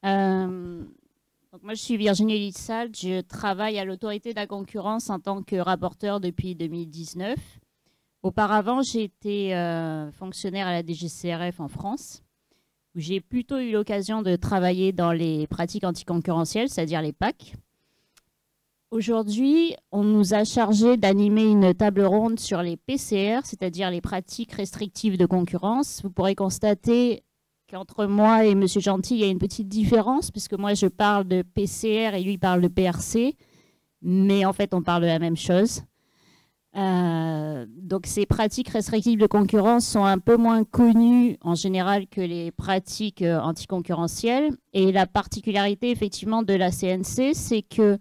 Donc moi, je suis Virginie Litsalt, je travaille à l'autorité de la concurrence en tant que rapporteur depuis 2019. Auparavant, j'ai été fonctionnaire à la DGCCRF en France, où j'ai plutôt eu l'occasion de travailler dans les pratiques anticoncurrentielles, c'est-à-dire les PAC. Aujourd'hui, on nous a chargé d'animer une table ronde sur les PCR, c'est-à-dire les pratiques restrictives de concurrence. Vous pourrez constater qu'entre moi et M. Gentil, il y a une petite différence, puisque moi, je parle de PCR et lui parle de PRC, mais en fait, on parle de la même chose. Donc, ces pratiques restrictives de concurrence sont un peu moins connues en général que les pratiques anticoncurrentielles. Et la particularité, effectivement, de la CNC, c'est que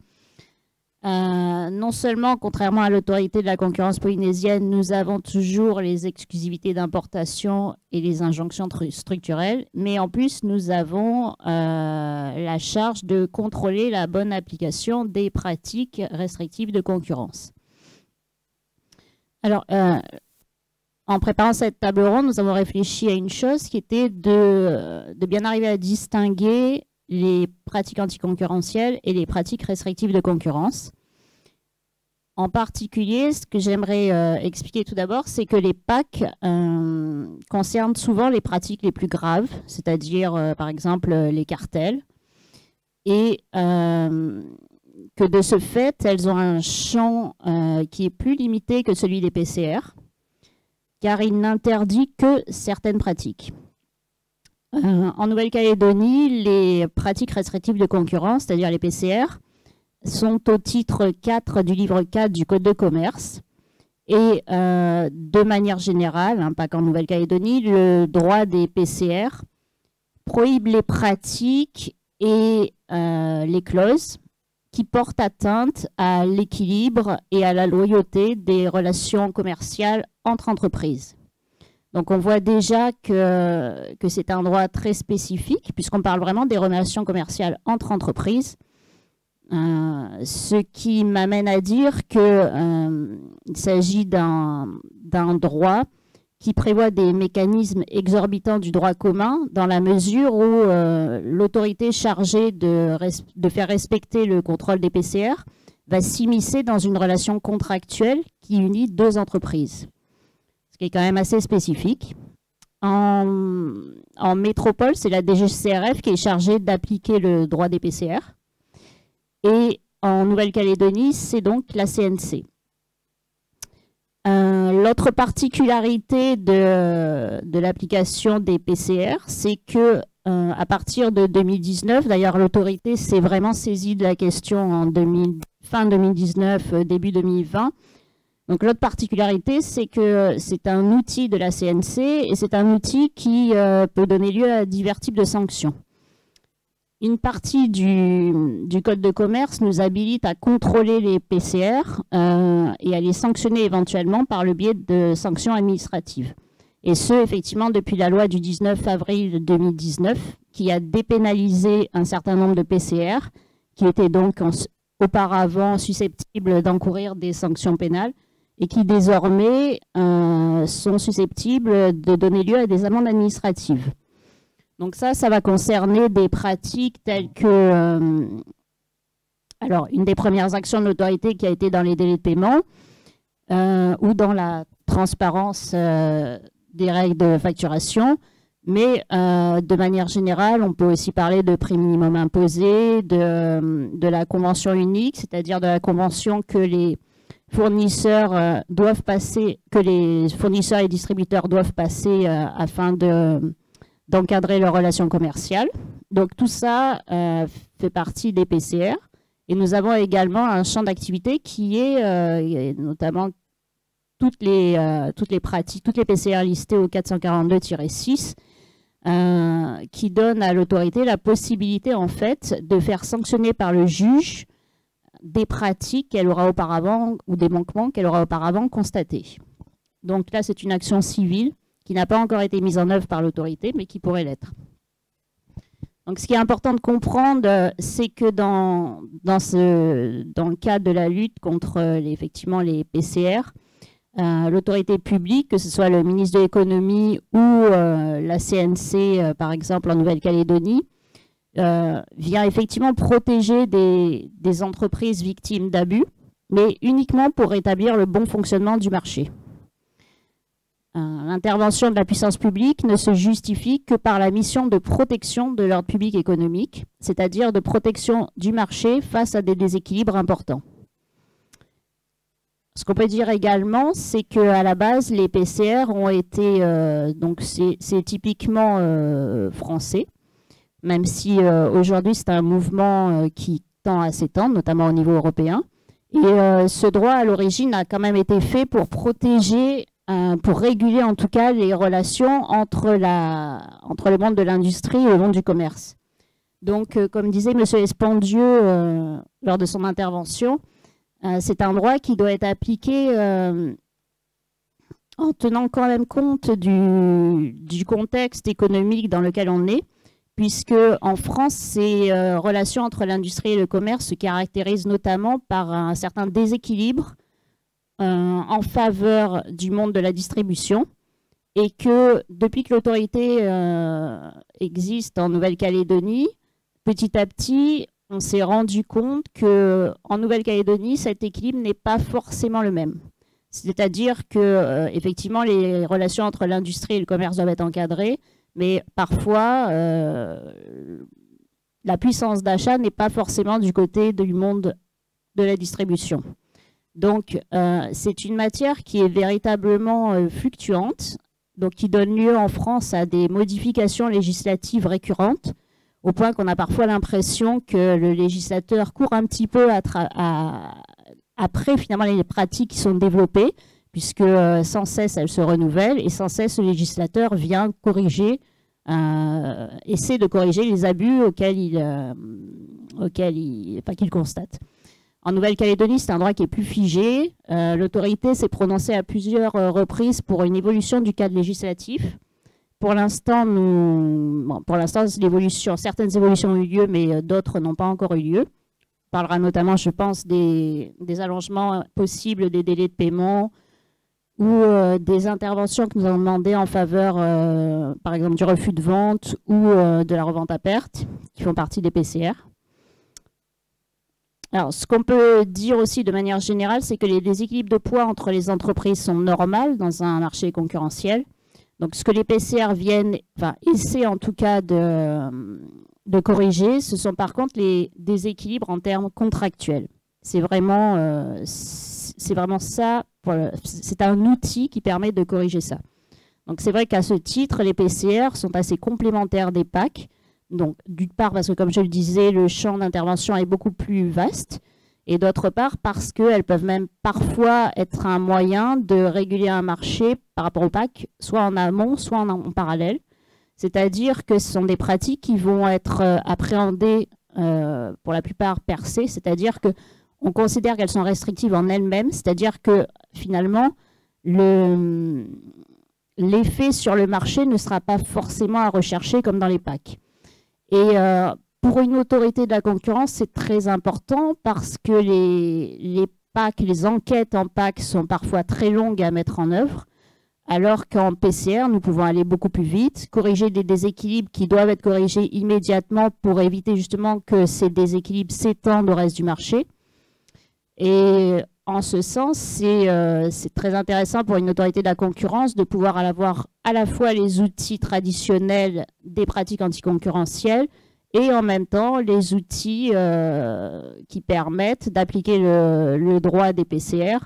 non seulement, contrairement à l'autorité de la concurrence polynésienne, nous avons toujours les exclusivités d'importation et les injonctions structurelles, mais en plus, nous avons la charge de contrôler la bonne application des pratiques restrictives de concurrence. Alors, en préparant cette table ronde, nous avons réfléchi à une chose qui était de bien arriver à distinguer les pratiques anticoncurrentielles et les pratiques restrictives de concurrence. En particulier, ce que j'aimerais expliquer tout d'abord, c'est que les PAC concernent souvent les pratiques les plus graves, c'est-à-dire, par exemple, les cartels, et que de ce fait, elles ont un champ qui est plus limité que celui des PCR, car il n'interdit que certaines pratiques. En Nouvelle-Calédonie, les pratiques restrictives de concurrence, c'est-à-dire les PCR, sont au titre 4 du livre 4 du Code de commerce. Et de manière générale, pas qu'en Nouvelle-Calédonie, le droit des PCR prohibe les pratiques et les clauses qui portent atteinte à l'équilibre et à la loyauté des relations commerciales entre entreprises. Donc, on voit déjà que c'est un droit très spécifique, puisqu'on parle vraiment des relations commerciales entre entreprises, ce qui m'amène à dire qu'il s'agit d'un droit qui prévoit des mécanismes exorbitants du droit commun, dans la mesure où l'autorité chargée de faire respecter le contrôle des PCR va s'immiscer dans une relation contractuelle qui unit deux entreprises, qui est quand même assez spécifique. En métropole, c'est la DGCCRF qui est chargée d'appliquer le droit des PCR. Et en Nouvelle-Calédonie, c'est donc la CNC. L'autre particularité de l'application des PCR, c'est que à partir de 2019, d'ailleurs l'autorité s'est vraiment saisie de la question en fin 2019, début 2020. Donc l'autre particularité, c'est que c'est un outil de la CNC et c'est un outil qui peut donner lieu à divers types de sanctions. Une partie du Code de commerce nous habilite à contrôler les PCR et à les sanctionner éventuellement par le biais de sanctions administratives. Et ce, effectivement, depuis la loi du 19 avril 2019, qui a dépénalisé un certain nombre de PCR, qui étaient donc auparavant susceptibles d'encourir des sanctions pénales, et qui désormais sont susceptibles de donner lieu à des amendes administratives. Donc ça va concerner des pratiques telles que... alors, une des premières actions de l'autorité qui a été dans les délais de paiement ou dans la transparence des règles de facturation. Mais de manière générale, on peut aussi parler de prix minimum imposé, de la convention unique, c'est-à-dire de la convention que les fournisseurs doivent passer, que les fournisseurs et distributeurs doivent passer afin d'encadrer leurs relations commerciales. Donc tout ça fait partie des PCR. Et nous avons également un champ d'activité qui est notamment toutes les pratiques, toutes les PCR listées au 442-6, qui donne à l'autorité la possibilité en fait de faire sanctionner par le juge des pratiques qu'elle aura auparavant ou des manquements qu'elle aura auparavant constatés. Donc là, c'est une action civile qui n'a pas encore été mise en œuvre par l'autorité, mais qui pourrait l'être. Donc ce qui est important de comprendre, c'est que dans le cadre de la lutte contre effectivement les PCR, l'autorité publique, que ce soit le ministre de l'économie ou la CNC, par exemple en Nouvelle-Calédonie, vient effectivement protéger des entreprises victimes d'abus, mais uniquement pour rétablir le bon fonctionnement du marché. L'intervention de la puissance publique ne se justifie que par la mission de protection de l'ordre public économique, c'est-à-dire de protection du marché face à des déséquilibres importants. Ce qu'on peut dire également, c'est qu'à la base, les PCR ont été, donc c'est typiquement français, même si aujourd'hui c'est un mouvement qui tend à s'étendre, notamment au niveau européen. Et ce droit à l'origine a quand même été fait pour protéger, pour réguler en tout cas les relations entre le monde de l'industrie et le monde du commerce. Donc, comme disait M. Espandieu lors de son intervention, c'est un droit qui doit être appliqué en tenant quand même compte du contexte économique dans lequel on est, puisque en France, ces relations entre l'industrie et le commerce se caractérisent notamment par un certain déséquilibre en faveur du monde de la distribution, et que depuis que l'autorité existe en Nouvelle-Calédonie, petit à petit, on s'est rendu compte qu'en Nouvelle-Calédonie, cet équilibre n'est pas forcément le même. C'est-à-dire que, effectivement, les relations entre l'industrie et le commerce doivent être encadrées, mais parfois, la puissance d'achat n'est pas forcément du côté du monde de la distribution. Donc, c'est une matière qui est véritablement fluctuante, donc qui donne lieu en France à des modifications législatives récurrentes, au point qu'on a parfois l'impression que le législateur court un petit peu après finalement les pratiques qui sont développées, puisque sans cesse elles se renouvellent et sans cesse le législateur vient corriger, essaie de corriger les abus qu'il constate. En Nouvelle-Calédonie, c'est un droit qui est plus figé. L'autorité s'est prononcée à plusieurs reprises pour une évolution du cadre législatif. Pour l'instant, certaines évolutions ont eu lieu, mais d'autres n'ont pas encore eu lieu. On parlera notamment, je pense, des allongements possibles des délais de paiement ou des interventions que nous avons demandées en faveur, par exemple, du refus de vente ou de la revente à perte, qui font partie des PCR. Alors, ce qu'on peut dire aussi de manière générale, c'est que les déséquilibres de poids entre les entreprises sont normaux dans un marché concurrentiel. Donc, ce que les PCR essaient en tout cas de corriger, ce sont par contre les déséquilibres en termes contractuels. C'est vraiment ça, c'est un outil qui permet de corriger ça. Donc, c'est vrai qu'à ce titre, les PCR sont assez complémentaires des PAC. Donc, d'une part, parce que, comme je le disais, le champ d'intervention est beaucoup plus vaste, et d'autre part, parce qu'elles peuvent même parfois être un moyen de réguler un marché par rapport au PAC, soit en amont, soit en parallèle. C'est-à-dire que ce sont des pratiques qui vont être appréhendées, pour la plupart percées, c'est-à-dire qu'on considère qu'elles sont restrictives en elles-mêmes, c'est-à-dire que, finalement, l'effet sur le marché ne sera pas forcément à rechercher comme dans les PAC. Et pour une autorité de la concurrence, c'est très important parce que les PAC, les enquêtes en PAC sont parfois très longues à mettre en œuvre, alors qu'en PCR, nous pouvons aller beaucoup plus vite, corriger des déséquilibres qui doivent être corrigés immédiatement pour éviter justement que ces déséquilibres s'étendent au reste du marché. Et en ce sens, c'est très intéressant pour une autorité de la concurrence de pouvoir avoir à la fois les outils traditionnels des pratiques anticoncurrentielles et en même temps les outils qui permettent d'appliquer le droit des PCR,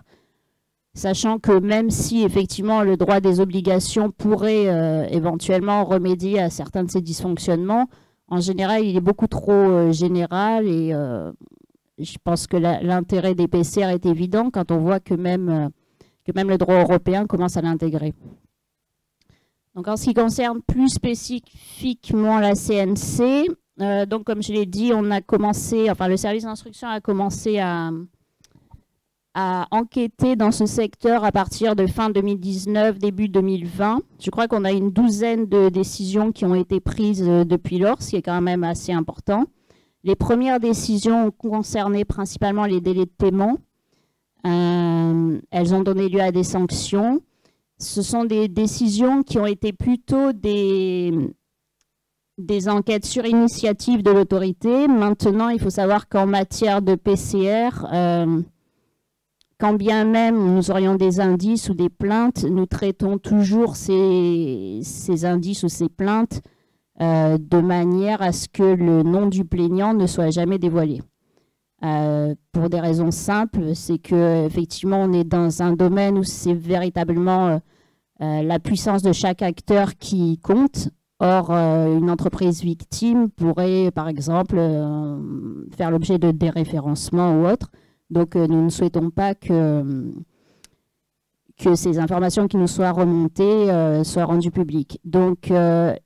sachant que même si effectivement le droit des obligations pourrait éventuellement remédier à certains de ces dysfonctionnements, en général il est beaucoup trop général et je pense que l'intérêt des PCR est évident quand on voit que même le droit européen commence à l'intégrer. Donc en ce qui concerne plus spécifiquement la CNC, donc comme je l'ai dit, le service d'instruction a commencé à enquêter dans ce secteur à partir de fin 2019, début 2020. Je crois qu'on a une douzaine de décisions qui ont été prises depuis lors, ce qui est quand même assez important. Les premières décisions ont concerné principalement les délais de paiement. Elles ont donné lieu à des sanctions. Ce sont des décisions qui ont été plutôt des des enquêtes sur initiative de l'autorité. Maintenant, il faut savoir qu'en matière de PCR, quand bien même nous aurions des indices ou des plaintes, nous traitons toujours ces indices ou ces plaintes de manière à ce que le nom du plaignant ne soit jamais dévoilé. Pour des raisons simples, c'est qu'effectivement, on est dans un domaine où c'est véritablement la puissance de chaque acteur qui compte. Or, une entreprise victime pourrait, par exemple, faire l'objet de déréférencement ou autre. Donc, nous ne souhaitons pas que ces informations qui nous soient remontées soient rendues publiques. Donc,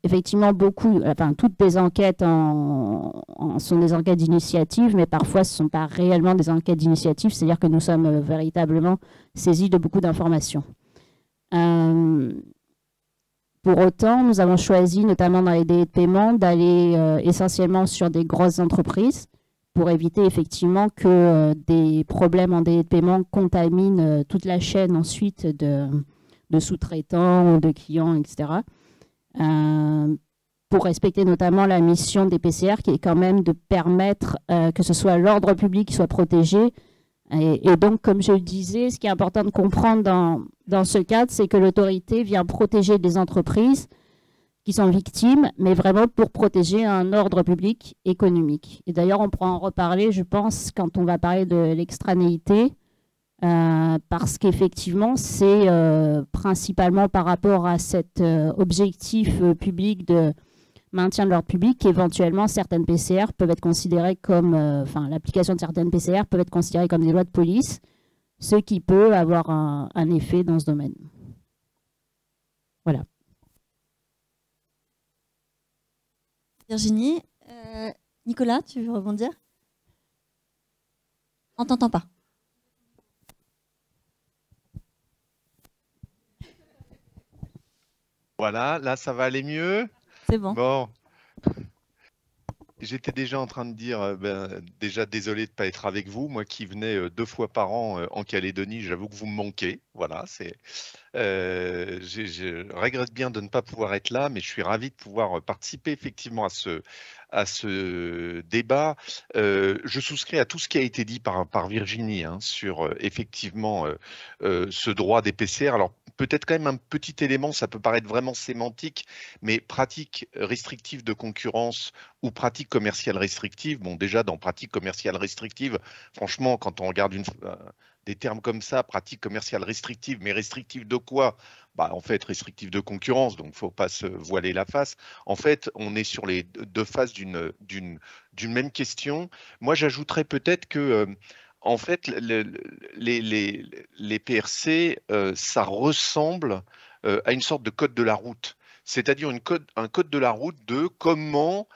effectivement, toutes les enquêtes sont des enquêtes d'initiative, mais parfois, ce ne sont pas réellement des enquêtes d'initiative, c'est-à-dire que nous sommes véritablement saisis de beaucoup d'informations. Pour autant, nous avons choisi, notamment dans les délais de paiement, d'aller essentiellement sur des grosses entreprises pour éviter effectivement que des problèmes en délai de paiement contaminent toute la chaîne ensuite de sous-traitants ou de clients, etc. Pour respecter notamment la mission des PCR qui est quand même de permettre que ce soit l'ordre public qui soit protégé. Et donc, comme je le disais, ce qui est important de comprendre dans ce cadre, c'est que l'autorité vient protéger des entreprises qui sont victimes, mais vraiment pour protéger un ordre public économique. Et d'ailleurs, on pourra en reparler, je pense, quand on va parler de l'extranéité, parce qu'effectivement, c'est principalement par rapport à cet objectif public de maintien de l'ordre public qu'éventuellement certaines PCR peuvent être considérées comme, l'application de certaines PCR peuvent être considérées comme des lois de police, ce qui peut avoir un effet dans ce domaine. Voilà. Virginie, Nicolas, tu veux rebondir? On ne t'entend pas. Voilà, là, ça va aller mieux. C'est bon. Bon. J'étais déjà en train de dire, déjà désolé de ne pas être avec vous. Moi qui venais 2 fois par an en Calédonie, j'avoue que vous me manquez. Voilà, je regrette bien de ne pas pouvoir être là, mais je suis ravi de pouvoir participer effectivement à ce débat. Je souscris à tout ce qui a été dit par Virginie sur effectivement ce droit des PCR. Alors peut-être quand même un petit élément, ça peut paraître vraiment sémantique, mais pratique restrictive de concurrence ou pratique commerciale restrictive. Bon, déjà dans pratique commerciale restrictive, franchement, quand on regarde des termes comme ça, pratique commerciale restrictive, mais restrictive de quoi? Bah, en fait, restrictive de concurrence, donc il ne faut pas se voiler la face. En fait, on est sur les 2 faces d'une même question. Moi, j'ajouterais peut-être que, en fait, les PRC, ça ressemble à une sorte de code de la route, c'est-à-dire un code de la route de comment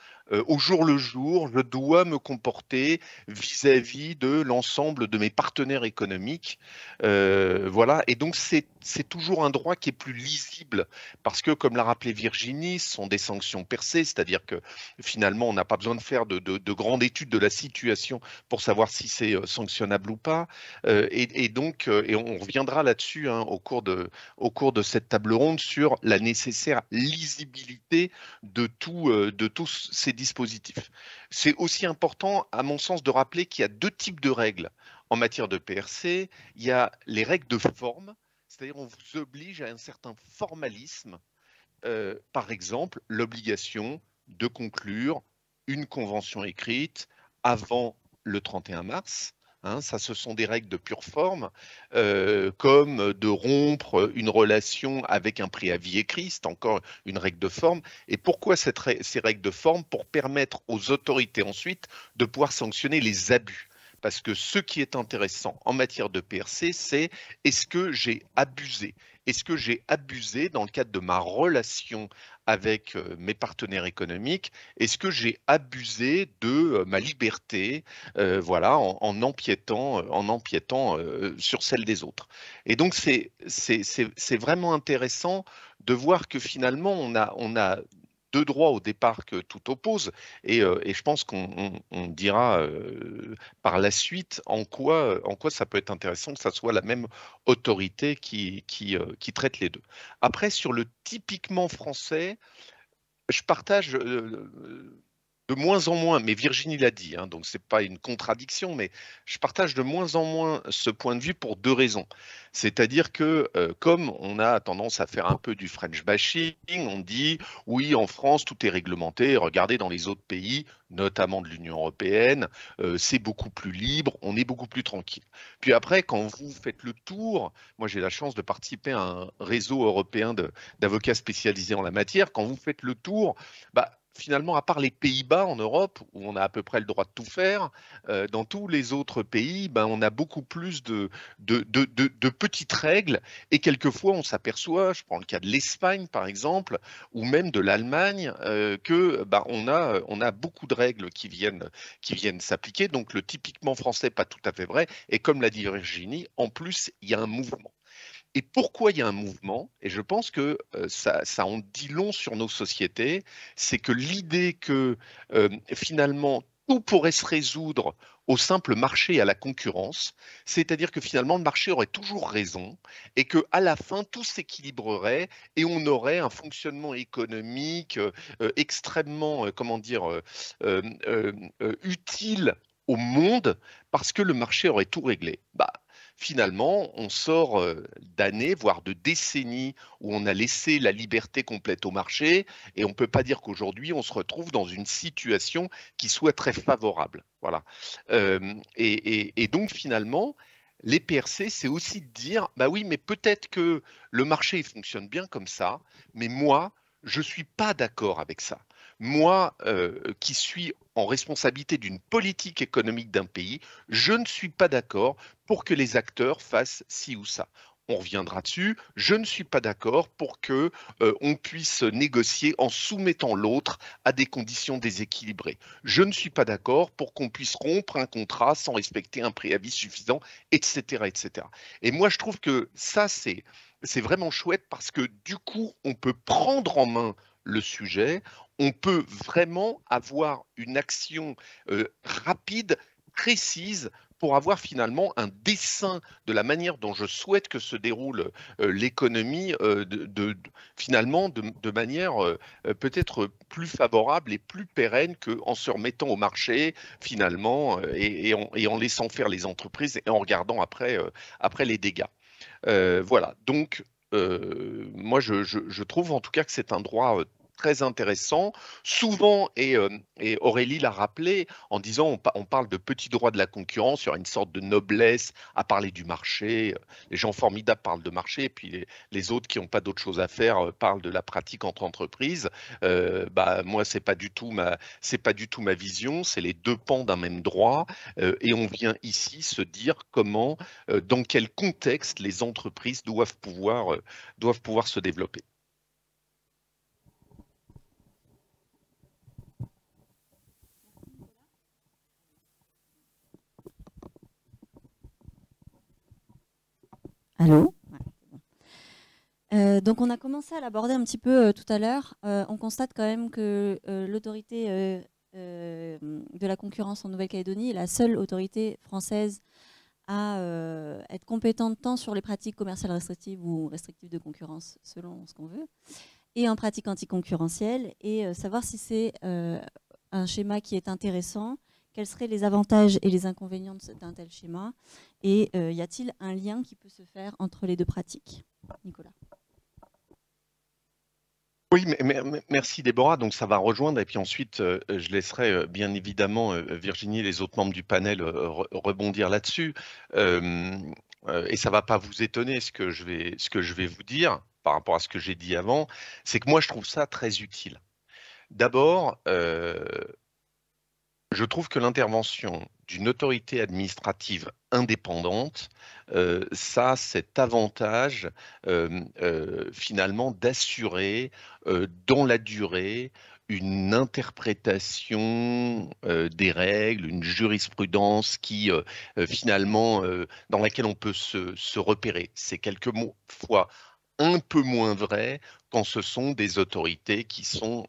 au jour le jour, je dois me comporter vis-à-vis de l'ensemble de mes partenaires économiques. Voilà, et donc c'est toujours un droit qui est plus lisible parce que, comme l'a rappelé Virginie, ce sont des sanctions percées, c'est-à-dire que finalement, on n'a pas besoin de faire de grandes études de la situation pour savoir si c'est sanctionnable ou pas. Et donc, on reviendra là-dessus au cours de cette table ronde sur la nécessaire lisibilité de tous ces dispositifs. C'est aussi important, à mon sens, de rappeler qu'il y a 2 types de règles en matière de PRC. Il y a les règles de forme, c'est-à-dire on vous oblige à un certain formalisme, par exemple l'obligation de conclure une convention écrite avant le 31 mars. Ça, ce sont des règles de pure forme, comme de rompre une relation avec un préavis écrit, c'est encore une règle de forme. Et pourquoi ces règles de forme? Pour permettre aux autorités ensuite de pouvoir sanctionner les abus. Parce que ce qui est intéressant en matière de PRC, c'est est-ce que j'ai abusé? Est-ce que j'ai abusé dans le cadre de ma relation avec mes partenaires économiques? Est-ce que j'ai abusé de ma liberté, voilà, en empiétant sur celle des autres? Et donc, c'est vraiment intéressant de voir que finalement, on a 2 droits au départ que tout oppose, et je pense qu'on dira par la suite en quoi ça peut être intéressant que ça soit la même autorité qui traite les 2. Après, sur le typiquement français, je partage de moins en moins, mais Virginie l'a dit, hein, donc ce n'est pas une contradiction, mais je partage de moins en moins ce point de vue pour deux raisons. C'est-à-dire que comme on a tendance à faire un peu du French bashing, on dit oui, en France, tout est réglementé, regardez dans les autres pays, notamment de l'Union européenne, c'est beaucoup plus libre, on est beaucoup plus tranquille. Puis après, quand vous faites le tour, moi j'ai la chance de participer à un réseau européen d'avocats spécialisés en la matière, quand vous faites le tour, bah, finalement, à part les Pays-Bas en Europe, où on a à peu près le droit de tout faire, dans tous les autres pays, ben, on a beaucoup plus de petites règles. Et quelquefois, on s'aperçoit, je prends le cas de l'Espagne par exemple, ou même de l'Allemagne, que ben, on a beaucoup de règles qui viennent s'appliquer. Donc, le typiquement français, pas tout à fait vrai. Et comme l'a dit Virginie, en plus, il y a un mouvement. Et pourquoi il y a un mouvement? Et je pense que ça en dit long sur nos sociétés, c'est que l'idée que finalement tout pourrait se résoudre au simple marché et à la concurrence, c'est-à-dire que finalement le marché aurait toujours raison et que à la fin tout s'équilibrerait et on aurait un fonctionnement économique extrêmement, comment dire, utile au monde parce que le marché aurait tout réglé. Bah, finalement, on sort d'années, voire de décennies où on a laissé la liberté complète au marché et on ne peut pas dire qu'aujourd'hui, on se retrouve dans une situation qui soit très favorable. Voilà. Et donc, finalement, les PRC, c'est aussi de dire, bah oui, mais peut-être que le marché fonctionne bien comme ça, mais moi, je ne suis pas d'accord avec ça. Moi, qui suis en responsabilité d'une politique économique d'un pays, je ne suis pas d'accord pour que les acteurs fassent ci ou ça. On reviendra dessus. Je ne suis pas d'accord pour que on puisse négocier en soumettant l'autre à des conditions déséquilibrées. Je ne suis pas d'accord pour qu'on puisse rompre un contrat sans respecter un préavis suffisant, etc., etc. Et moi, je trouve que ça, c'est vraiment chouette parce que du coup, on peut prendre en main le sujet, on peut vraiment avoir une action rapide, précise, pour avoir finalement un dessin de la manière dont je souhaite que se déroule l'économie, finalement de manière peut-être plus favorable et plus pérenne qu'en se remettant au marché finalement et en laissant faire les entreprises et en regardant après les dégâts. Voilà, donc moi je trouve en tout cas que c'est un droit très intéressant. Souvent, et Aurélie l'a rappelé, en disant on parle de petits droits de la concurrence, il y aura une sorte de noblesse à parler du marché. Les gens formidables parlent de marché, et puis les autres qui n'ont pas d'autre chose à faire parlent de la pratique entre entreprises. Bah, moi, c'est pas du tout ma vision, c'est les deux pans d'un même droit. Et on vient ici se dire comment, dans quel contexte les entreprises doivent pouvoir se développer. Allô? Donc on a commencé à l'aborder un petit peu tout à l'heure. On constate quand même que l'autorité de la concurrence en Nouvelle-Calédonie est la seule autorité française à être compétente tant sur les pratiques commerciales restrictives ou restrictives de concurrence, selon ce qu'on veut, et en pratique anticoncurrentielle, et savoir si c'est un schéma qui est intéressant, quels seraient les avantages et les inconvénients d'un tel schéma, et y a-t-il un lien qui peut se faire entre les deux pratiques? Nicolas. Oui, merci Déborah. Donc ça va rejoindre et puis ensuite je laisserai bien évidemment Virginie et les autres membres du panel rebondir là-dessus. Et ça va pas vous étonner ce que je vais vous dire par rapport à ce que j'ai dit avant, c'est que moi je trouve ça très utile. D'abord, je trouve que l'intervention d'une autorité administrative indépendante, ça a cet avantage finalement d'assurer dans la durée une interprétation des règles, une jurisprudence qui finalement dans laquelle on peut se repérer. C'est quelquefois un peu moins vrai quand ce sont des autorités qui sont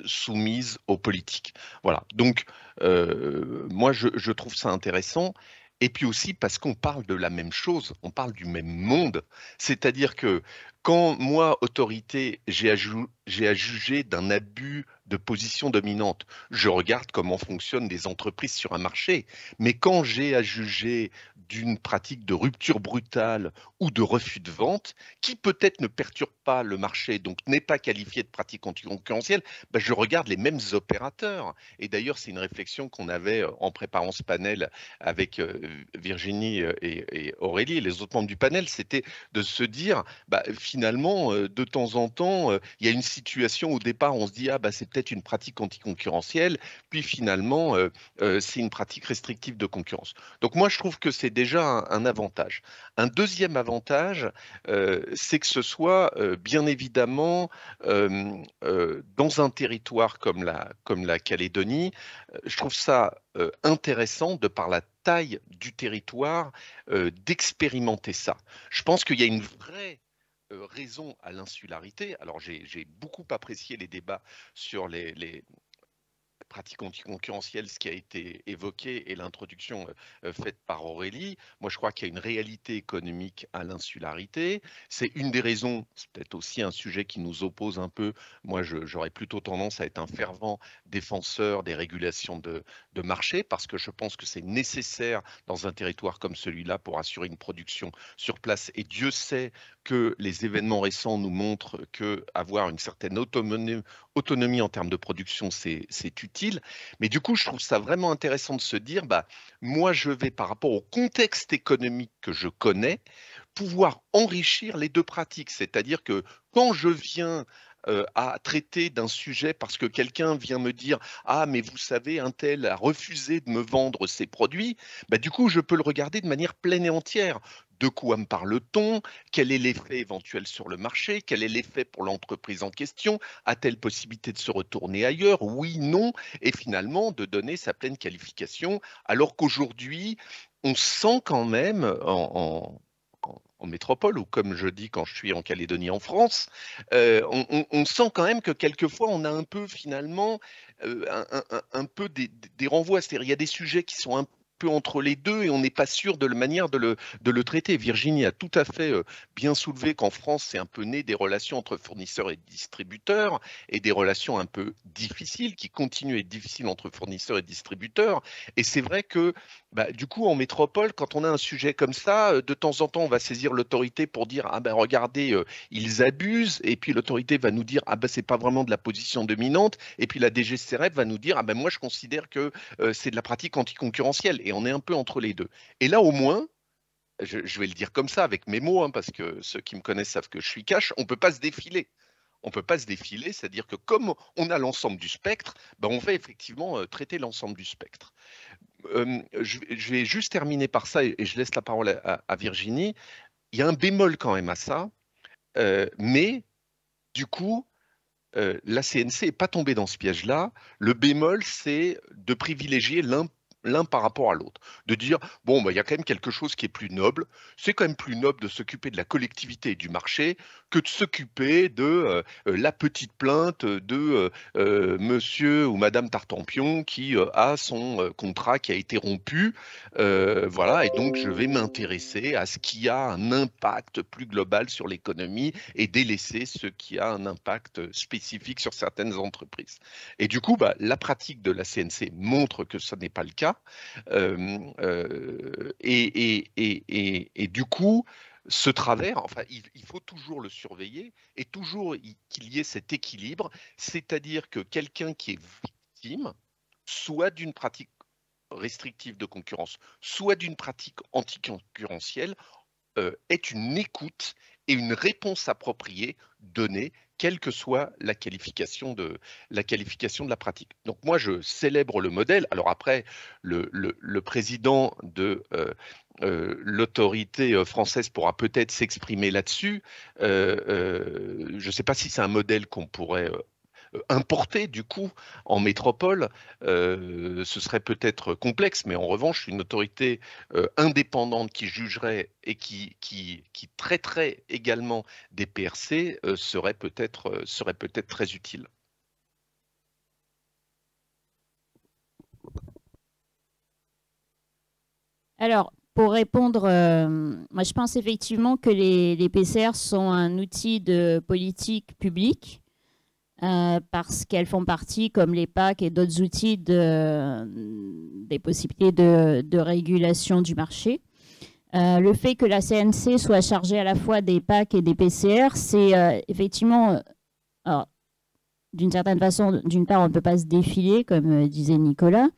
soumises aux politiques. Voilà, donc moi je trouve ça intéressant Et puis aussi parce qu'on parle de la même chose, on parle du même monde. C'est-à-dire que quand moi, autorité, j'ai à juger d'un abus de position dominante, je regarde comment fonctionnent les entreprises sur un marché. Mais quand j'ai à juger d'une pratique de rupture brutale ou de refus de vente, qui peut-être ne perturbe pas le marché, donc n'est pas qualifié de pratique anticoncurrentielle, ben je regarde les mêmes opérateurs. Et d'ailleurs, c'est une réflexion qu'on avait en préparant ce panel avec Virginie et Aurélie et les autres membres du panel, c'était de se dire, bah, finalement, de temps en temps, il y a une situation, au départ, on se dit, ah, bah, c'est peut-être une pratique anticoncurrentielle, puis finalement, c'est une pratique restrictive de concurrence. Donc moi, je trouve que c'est déjà un avantage. Un deuxième avantage, c'est que ce soit bien évidemment dans un territoire comme la Calédonie, je trouve ça intéressant de par la taille du territoire d'expérimenter ça. Je pense qu'il y a une vraie raison à l'insularité. Alors j'ai beaucoup apprécié les débats sur les pratique anticoncurrentielle, ce qui a été évoqué et l'introduction faite par Aurélie. Moi, je crois qu'il y a une réalité économique à l'insularité. C'est une des raisons, c'est peut-être aussi un sujet qui nous oppose un peu. Moi, j'aurais plutôt tendance à être un fervent défenseur des régulations de marché parce que je pense que c'est nécessaire dans un territoire comme celui-là pour assurer une production sur place. Et Dieu sait que les événements récents nous montrent que avoir une certaine autonomie en termes de production, c'est utile. Mais du coup, je trouve ça vraiment intéressant de se dire, bah, moi, je vais, par rapport au contexte économique que je connais, pouvoir enrichir les deux pratiques. C'est-à-dire que quand je viens à traiter d'un sujet parce que quelqu'un vient me dire ah mais vous savez un tel a refusé de me vendre ses produits, bah, du coup je peux le regarder de manière pleine et entière. De quoi me parle-t-on? Quel est l'effet éventuel sur le marché? Quel est l'effet pour l'entreprise en question? A-t-elle possibilité de se retourner ailleurs? Oui, non. Et finalement, de donner sa pleine qualification, alors qu'aujourd'hui, on sent quand même en métropole, ou comme je dis quand je suis en Calédonie en France, on sent quand même que quelquefois, on a un peu finalement un peu des renvois. C'est-à-dire, il y a des sujets qui sont un peu entre les deux et on n'est pas sûr de la manière de le traiter. Virginie a tout à fait bien soulevé qu'en France, c'est un peu né des relations entre fournisseurs et distributeurs et des relations un peu difficiles qui continuent à être difficiles entre fournisseurs et distributeurs. Et c'est vrai que bah, du coup, en métropole, quand on a un sujet comme ça, de temps en temps, on va saisir l'autorité pour dire ah ben regardez, ils abusent, et puis l'autorité va nous dire ah ben c'est pas vraiment de la position dominante, et puis la DGCRF va nous dire ah ben moi je considère que c'est de la pratique anticoncurrentielle, et on est un peu entre les deux. Et là au moins, je vais le dire comme ça avec mes mots, hein, parce que ceux qui me connaissent savent que je suis cash, on peut pas se défiler. On ne peut pas se défiler, c'est-à-dire que comme on a l'ensemble du spectre, ben on va effectivement traiter l'ensemble du spectre. Je vais juste terminer par ça et je laisse la parole à Virginie. Il y a un bémol quand même à ça, mais du coup, la CNC n'est pas tombée dans ce piège-là. Le bémol, c'est de privilégier l'un par rapport à l'autre. De dire, bon, bah, il y a quand même quelque chose qui est plus noble. C'est quand même plus noble de s'occuper de la collectivité et du marché que de s'occuper de la petite plainte de monsieur ou madame Tartampion qui a son contrat qui a été rompu. Voilà, et donc je vais m'intéresser à ce qui a un impact plus global sur l'économie et délaisser ce qui a un impact spécifique sur certaines entreprises. Et du coup, bah, la pratique de la CNC montre que ce n'est pas le cas. Et du coup, ce travers, enfin, il faut toujours le surveiller et toujours qu'il y ait cet équilibre, c'est-à-dire que quelqu'un qui est victime, soit d'une pratique restrictive de concurrence, soit d'une pratique anticoncurrentielle, est une écoute et une réponse appropriée donnée, quelle que soit la qualification de la pratique. Donc moi, je célèbre le modèle. Alors après, le président de l'autorité française pourra peut-être s'exprimer là-dessus. Je ne sais pas si c'est un modèle qu'on pourrait importer du coup en métropole, ce serait peut-être complexe, mais en revanche, une autorité indépendante qui jugerait et qui traiterait également des PRC serait peut-être très utile. Alors, pour répondre, moi je pense effectivement que les PCR sont un outil de politique publique parce qu'elles font partie, comme les PAC et d'autres outils, des possibilités de régulation du marché. Le fait que la CNC soit chargée à la fois des PAC et des PCR, c'est effectivement, d'une certaine façon, d'une part, on ne peut pas se défiler, comme disait Nicolas,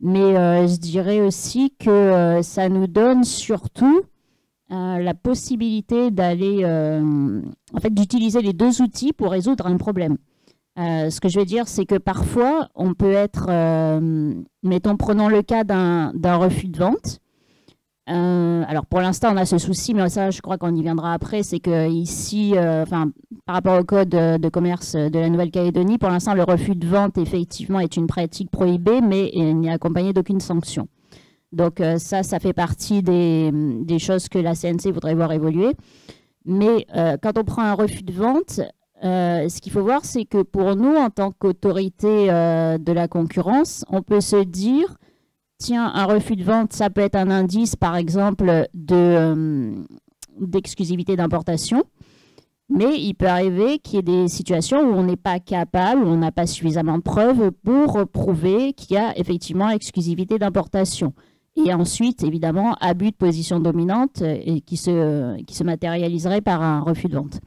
mais je dirais aussi que ça nous donne surtout la possibilité d'aller, en fait, d'utiliser les deux outils pour résoudre un problème. Ce que je veux dire, c'est que parfois, on peut être, mettons, prenons le cas d'un refus de vente. Alors pour l'instant, on a ce souci, mais ça, je crois qu'on y viendra après, c'est que ici, par rapport au code de commerce de la Nouvelle-Calédonie, pour l'instant, le refus de vente, effectivement, est une pratique prohibée, mais il n'est accompagné d'aucune sanction. Donc ça fait partie des choses que la CNC voudrait voir évoluer. Mais quand on prend un refus de vente, ce qu'il faut voir, c'est que pour nous, en tant qu'autorité de la concurrence, on peut se dire, tiens, un refus de vente, ça peut être un indice, par exemple, d'exclusivité d'importation. Mais il peut arriver qu'il y ait des situations où on n'est pas capable, où on n'a pas suffisamment de preuves pour prouver qu'il y a effectivement exclusivité d'importation. Et ensuite, évidemment, abus de position dominante et qui se matérialiserait par un refus de vente.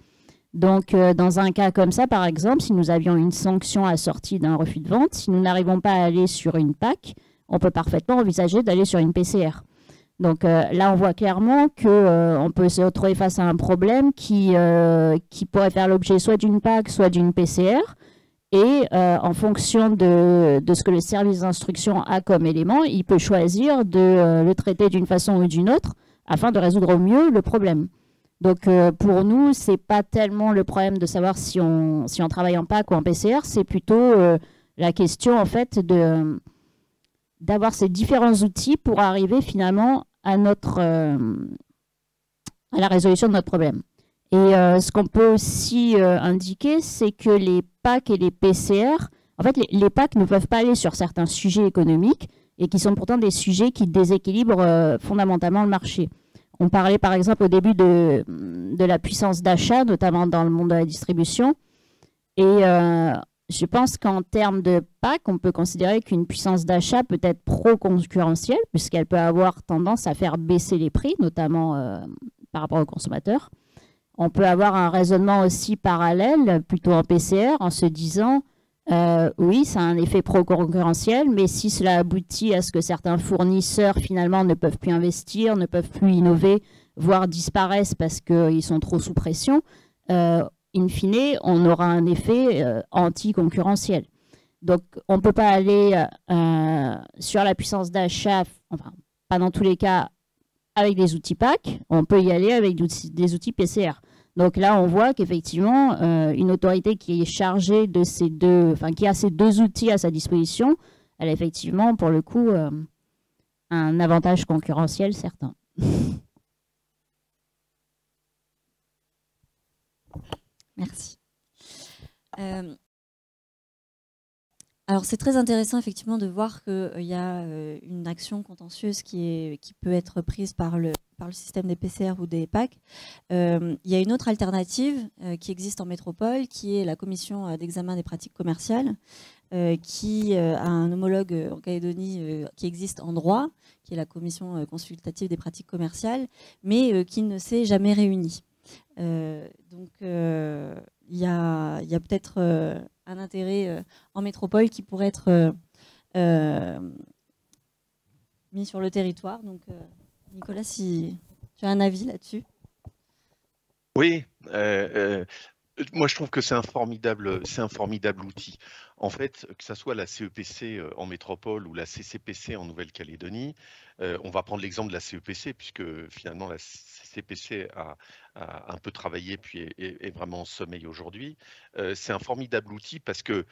Donc, dans un cas comme ça, par exemple, si nous avions une sanction assortie d'un refus de vente, si nous n'arrivons pas à aller sur une PAC, on peut parfaitement envisager d'aller sur une PCR. Donc là, on voit clairement qu'on peut se retrouver face à un problème qui pourrait faire l'objet soit d'une PAC, soit d'une PCR. Et en fonction de ce que le service d'instruction a comme élément, il peut choisir de le traiter d'une façon ou d'une autre afin de résoudre au mieux le problème. Donc pour nous, ce n'est pas tellement le problème de savoir si on travaille en PAC ou en PCR, c'est plutôt la question en fait d'avoir ces différents outils pour arriver finalement à la résolution de notre problème. Et ce qu'on peut aussi indiquer, c'est que les PAC et les PCR, en fait, les PAC ne peuvent pas aller sur certains sujets économiques et qui sont pourtant des sujets qui déséquilibrent fondamentalement le marché. On parlait par exemple au début de la puissance d'achat, notamment dans le monde de la distribution. Et je pense qu'en termes de PAC, on peut considérer qu'une puissance d'achat peut être pro-concurrentielle, puisqu'elle peut avoir tendance à faire baisser les prix, notamment par rapport aux consommateurs. On peut avoir un raisonnement aussi parallèle, plutôt en PCR, en se disant, oui, ça a un effet pro-concurrentiel, mais si cela aboutit à ce que certains fournisseurs, finalement, ne peuvent plus investir, ne peuvent plus innover, voire disparaissent parce qu'ils sont trop sous pression, in fine, on aura un effet anti-concurrentiel. Donc, on ne peut pas aller sur la puissance d'achat, enfin, pas dans tous les cas, avec des outils PAC, on peut y aller avec des outils PCR. Donc là, on voit qu'effectivement, une autorité qui est chargée de ces deux, enfin, qui a ces deux outils à sa disposition, elle a effectivement, pour le coup, un avantage concurrentiel certain. Merci. Alors c'est très intéressant effectivement de voir qu'il y a une action contentieuse qui peut être prise par le système des PCR ou des PAC. Il y a une autre alternative qui existe en métropole, qui est la commission d'examen des pratiques commerciales, qui a un homologue en Calédonie qui existe en droit, qui est la commission consultative des pratiques commerciales, mais qui ne s'est jamais réunie. Donc il y a peut-être un intérêt en métropole qui pourrait être mis sur le territoire. Donc Nicolas, si tu as un avis là-dessus. Oui, moi je trouve que c'est un formidable outil. En fait, que ce soit la CEPC en métropole ou la CCPC en Nouvelle-Calédonie, on va prendre l'exemple de la CEPC puisque finalement la CCPC a un peu travaillé puis est vraiment en sommeil aujourd'hui. C'est un formidable outil parce que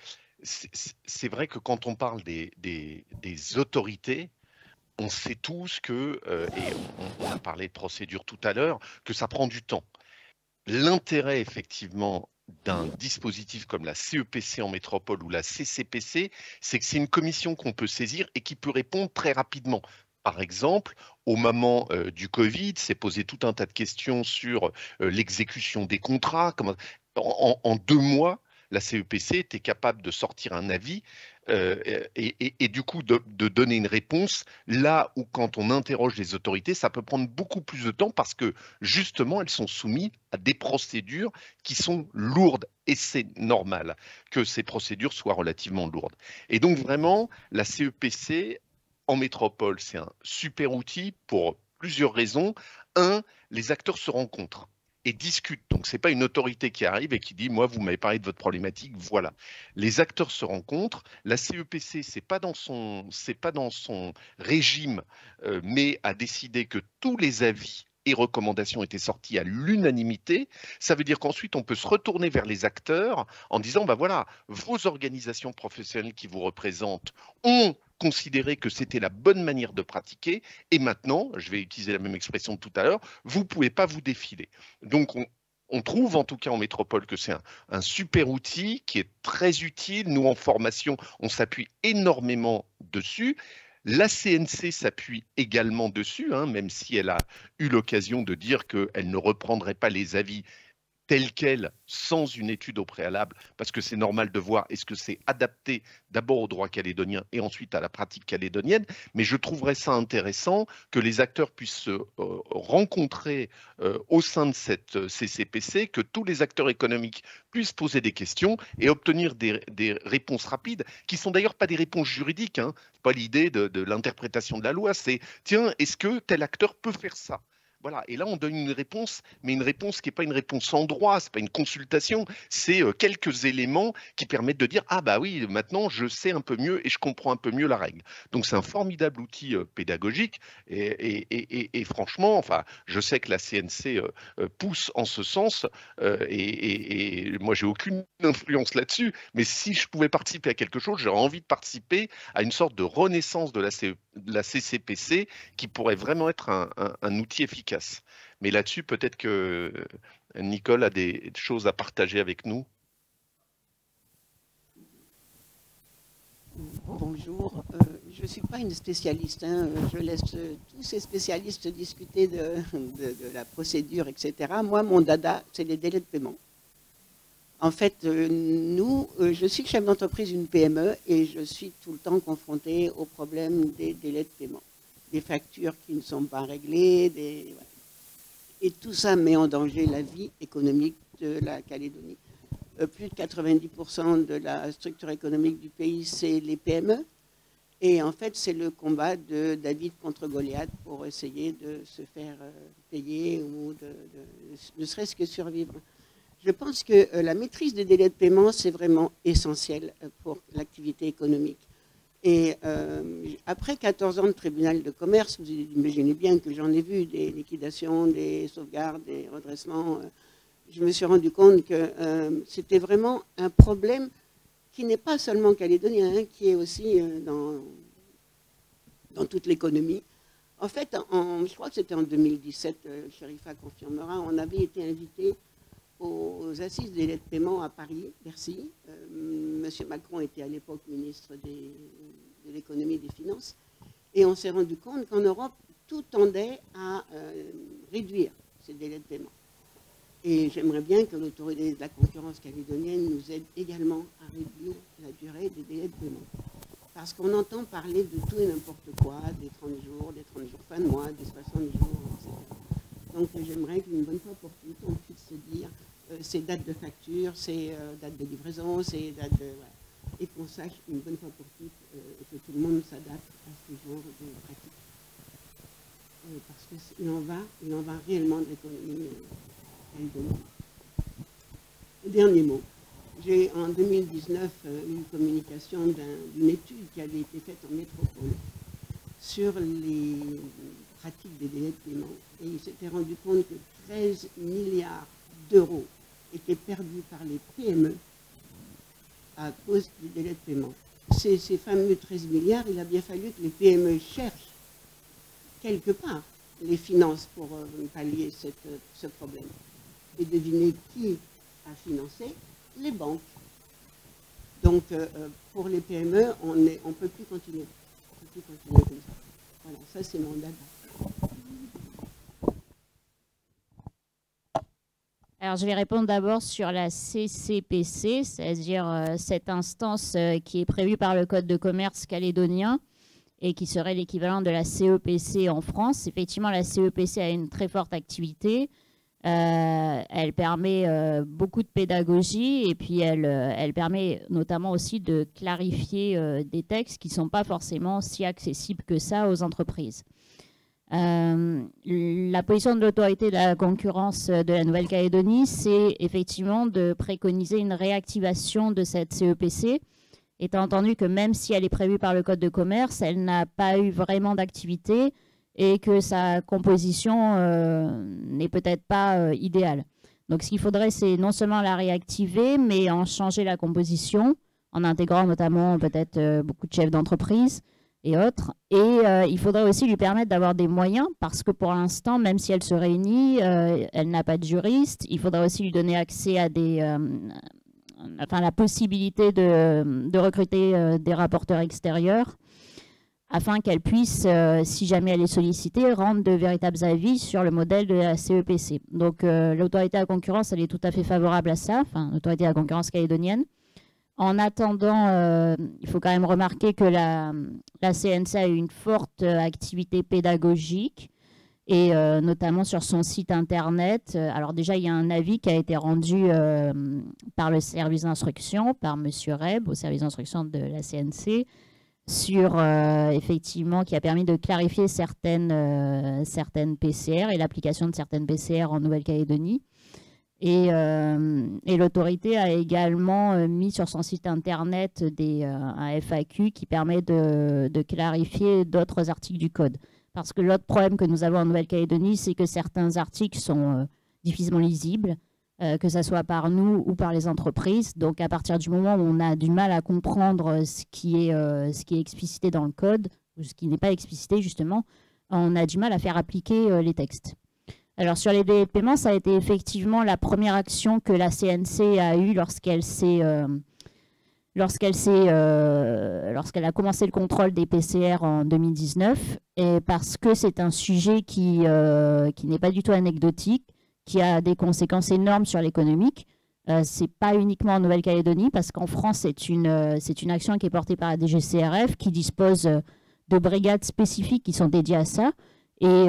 c'est vrai que quand on parle des autorités, on sait tous que, et on a parlé de procédure tout à l'heure, que ça prend du temps. L'intérêt effectivement d'un dispositif comme la CEPC en métropole ou la CCPC, c'est que c'est une commission qu'on peut saisir et qui peut répondre très rapidement. Par exemple, au moment du Covid, s'est posé tout un tas de questions sur l'exécution des contrats. En 2 mois, la CEPC était capable de sortir un avis et du coup de donner une réponse là où quand on interroge les autorités, ça peut prendre beaucoup plus de temps parce que justement, elles sont soumises à des procédures qui sont lourdes et c'est normal que ces procédures soient relativement lourdes. Et donc vraiment, la CEPC en métropole, c'est un super outil pour plusieurs raisons. Un, les acteurs se rencontrent et discutent. Donc, ce n'est pas une autorité qui arrive et qui dit, moi, vous m'avez parlé de votre problématique, voilà. Les acteurs se rencontrent. La CEPC, c'est pas dans son régime, mais a décidé que tous les avis et recommandations étaient sortis à l'unanimité. Ça veut dire qu'ensuite, on peut se retourner vers les acteurs en disant, ben voilà, vos organisations professionnelles qui vous représentent ont considéré que c'était la bonne manière de pratiquer et maintenant, je vais utiliser la même expression de tout à l'heure, vous ne pouvez pas vous défiler. Donc, on trouve en tout cas en métropole que c'est un super outil qui est très utile. Nous, en formation, on s'appuie énormément dessus. La CNC s'appuie également dessus, hein, même si elle a eu l'occasion de dire qu'elle ne reprendrait pas les avis telle quelle, sans une étude au préalable, parce que c'est normal de voir est-ce que c'est adapté d'abord au droit calédonien et ensuite à la pratique calédonienne, mais je trouverais ça intéressant que les acteurs puissent se rencontrer au sein de cette CCPC, que tous les acteurs économiques puissent poser des questions et obtenir des réponses rapides, qui sont d'ailleurs pas des réponses juridiques, hein. C'est pas l'idée de l'interprétation de la loi, c'est tiens, est-ce que tel acteur peut faire ça ? Voilà, et là on donne une réponse, mais une réponse qui n'est pas une réponse en droit, ce n'est pas une consultation, c'est quelques éléments qui permettent de dire « Ah bah oui, maintenant je sais un peu mieux et je comprends un peu mieux la règle ». Donc c'est un formidable outil pédagogique et franchement, enfin, je sais que la CNC pousse en ce sens et moi j'ai aucune influence là-dessus, mais si je pouvais participer à quelque chose, j'aurais envie de participer à une sorte de renaissance de la CCPC qui pourrait vraiment être un outil efficace. Mais là-dessus, peut-être que Nicole a des choses à partager avec nous. Bonjour, je ne suis pas une spécialiste, hein. Je laisse tous ces spécialistes discuter de la procédure, etc. Moi, mon dada, c'est les délais de paiement. En fait, je suis chef d'entreprise d'une PME et je suis tout le temps confrontée au problème des délais de paiement. Des factures qui ne sont pas réglées, voilà. Et tout ça met en danger la vie économique de la Calédonie. Plus de 90% de la structure économique du pays, c'est les PME. Et en fait, c'est le combat de David contre Goliath pour essayer de se faire payer ou ne serait-ce que survivre. Je pense que la maîtrise des délais de paiement, c'est vraiment essentiel pour l'activité économique. Et après 14 ans de tribunal de commerce, vous imaginez bien que j'en ai vu des liquidations, des sauvegardes, des redressements. Je me suis rendu compte que c'était vraiment un problème qui n'est pas seulement calédonien, hein, qui est aussi dans toute l'économie. En fait, je crois que c'était en 2017, Chérifa confirmera, on avait été invité aux assises des délais de paiement à Paris, Bercy. Monsieur Macron était à l'époque ministre de l'économie et des finances. Et on s'est rendu compte qu'en Europe, tout tendait à réduire ces délais de paiement. Et j'aimerais bien que l'autorité de la concurrence calédonienne nous aide également à réduire la durée des délais de paiement. Parce qu'on entend parler de tout et n'importe quoi, des 30 jours fin de mois, des 60 jours, etc. Donc j'aimerais qu'une bonne fois pour toutes, on puisse se dire ces dates de facture, ces dates de livraison, ces dates de... Voilà. Et qu'on sache une bonne fois pour toutes et que tout le monde s'adapte à ce genre de pratique. Parce qu'il en va réellement de l'économie calédonienne. Dernier mot. J'ai en 2019 eu une communication d'une étude qui avait été faite en métropole sur les pratiques des délais de paiement. Et il s'était rendu compte que 13 milliards d'euros étaient perdus par les PME à cause du délai de paiement. Ces fameux 13 milliards, il a bien fallu que les PME cherchent quelque part les finances pour pallier ce problème. Et devinez qui a financé? Les banques. Donc, pour les PME, on ne peut plus continuer. On peut plus continuer comme ça. Voilà, ça c'est mon dada. Alors, je vais répondre d'abord sur la CCPC, c'est-à-dire cette instance qui est prévue par le Code de commerce calédonien et qui serait l'équivalent de la CEPC en France. Effectivement, la CEPC a une très forte activité. Elle permet beaucoup de pédagogie et puis elle permet notamment aussi de clarifier des textes qui ne sont pas forcément si accessibles que ça aux entreprises. La position de l'autorité de la concurrence de la Nouvelle-Calédonie, c'est effectivement de préconiser une réactivation de cette CEPC, étant entendu que même si elle est prévue par le Code de commerce, elle n'a pas eu vraiment d'activité et que sa composition n'est peut-être pas idéale. Donc ce qu'il faudrait, c'est non seulement la réactiver, mais en changer la composition, en intégrant notamment peut-être beaucoup de chefs d'entreprise et autres. Et il faudrait aussi lui permettre d'avoir des moyens, parce que pour l'instant, même si elle se réunit, elle n'a pas de juriste. Il faudrait aussi lui donner accès à la possibilité de recruter des rapporteurs extérieurs, afin qu'elle puisse, si jamais elle est sollicitée, rendre de véritables avis sur le modèle de la CEPC. Donc l'autorité à la concurrence, elle est tout à fait favorable à ça, enfin l'autorité à la concurrence calédonienne. En attendant, il faut quand même remarquer que la CNC a eu une forte activité pédagogique, et notamment sur son site internet. Alors déjà, il y a un avis qui a été rendu par le service d'instruction, par M. Reb, au service d'instruction de la CNC, sur effectivement, qui a permis de clarifier certaines PCR et l'application de certaines PCR en Nouvelle-Calédonie. Et l'autorité a également mis sur son site internet un FAQ qui permet de clarifier d'autres articles du code. Parce que l'autre problème que nous avons en Nouvelle-Calédonie, c'est que certains articles sont difficilement lisibles, que ce soit par nous ou par les entreprises. Donc à partir du moment où on a du mal à comprendre ce qui est explicité dans le code, ou ce qui n'est pas explicité justement, on a du mal à faire appliquer les textes. Alors sur les délais de paiement, ça a été effectivement la première action que la CNC a eue lorsqu'elle a commencé le contrôle des PCR en 2019, et parce que c'est un sujet qui n'est pas du tout anecdotique, qui a des conséquences énormes sur l'économique. C'est pas uniquement en Nouvelle-Calédonie, parce qu'en France, c'est une action qui est portée par la DGCCRF, qui dispose de brigades spécifiques qui sont dédiées à ça. Et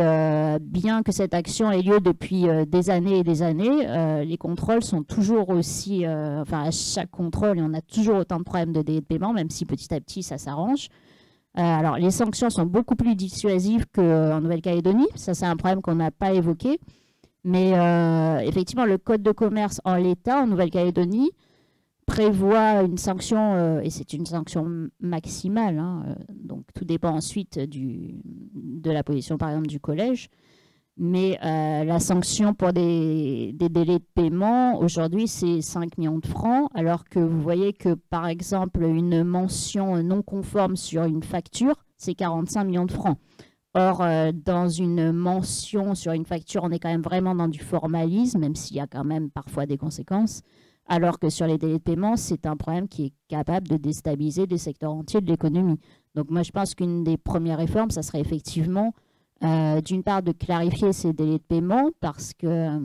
bien que cette action ait lieu depuis des années et des années, les contrôles sont toujours aussi... à chaque contrôle, on a toujours autant de problèmes de délai de paiement, même si petit à petit, ça s'arrange. Alors, les sanctions sont beaucoup plus dissuasives qu'en Nouvelle-Calédonie. Ça, c'est un problème qu'on n'a pas évoqué. Mais effectivement, le Code de commerce en l'état, en Nouvelle-Calédonie, prévoit une sanction, et c'est une sanction maximale, donc tout dépend ensuite de la position par exemple du collège, mais la sanction pour des délais de paiement aujourd'hui c'est 5 millions de francs, alors que vous voyez que par exemple une mention non conforme sur une facture c'est 45 millions de francs. Or, dans une mention sur une facture, on est quand même vraiment dans du formalisme, même s'il y a quand même parfois des conséquences. Alors que sur les délais de paiement, c'est un problème qui est capable de déstabiliser des secteurs entiers de l'économie. Donc moi, je pense qu'une des premières réformes, ça serait effectivement, d'une part, de clarifier ces délais de paiement, parce que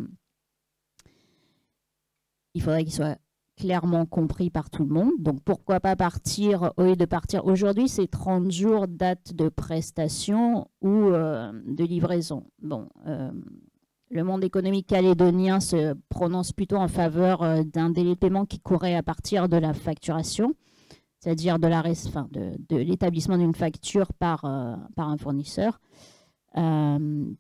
il faudrait qu'ils soient clairement compris par tout le monde. Donc pourquoi pas partir, au lieu de partir aujourd'hui, c'est 30 jours date de prestation ou de livraison. Bon, le monde économique calédonien se prononce plutôt en faveur d'un délai de paiement qui courrait à partir de la facturation, c'est-à-dire de l'établissement d'une facture par un fournisseur.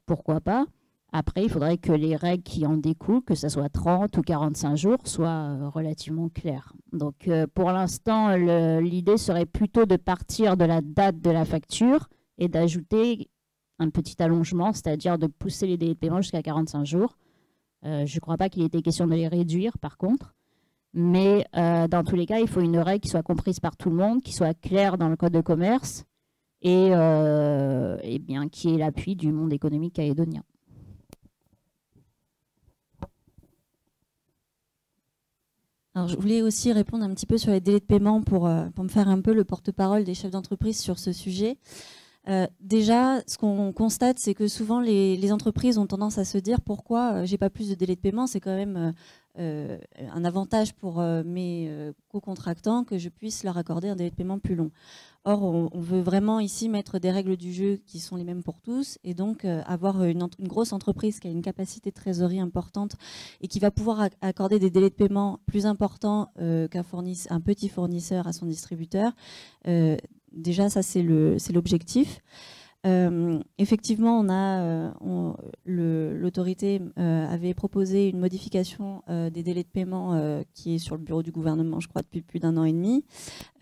Pourquoi pas? Après, il faudrait que les règles qui en découlent, que ce soit 30 ou 45 jours, soient relativement claires. Donc pour l'instant, l'idée serait plutôt de partir de la date de la facture et d'ajouter un petit allongement, c'est-à-dire de pousser les délais de paiement jusqu'à 45 jours. Je ne crois pas qu'il ait été question de les réduire, par contre. Mais dans tous les cas, il faut une règle qui soit comprise par tout le monde, qui soit claire dans le Code de commerce et bien qui ait l'appui du monde économique calédonien. Alors, je voulais aussi répondre un petit peu sur les délais de paiement pour me faire un peu le porte-parole des chefs d'entreprise sur ce sujet. Déjà, ce qu'on constate, c'est que souvent les entreprises ont tendance à se dire pourquoi j'ai pas plus de délai de paiement, c'est quand même un avantage pour mes co-contractants que je puisse leur accorder un délai de paiement plus long. Or, on veut vraiment ici mettre des règles du jeu qui sont les mêmes pour tous et donc avoir une grosse entreprise qui a une capacité de trésorerie importante et qui va pouvoir accorder des délais de paiement plus importants qu'un petit fournisseur à son distributeur. Déjà, ça, c'est l'objectif. Effectivement, l'autorité avait proposé une modification des délais de paiement qui est sur le bureau du gouvernement, je crois, depuis plus d'1 an et demi.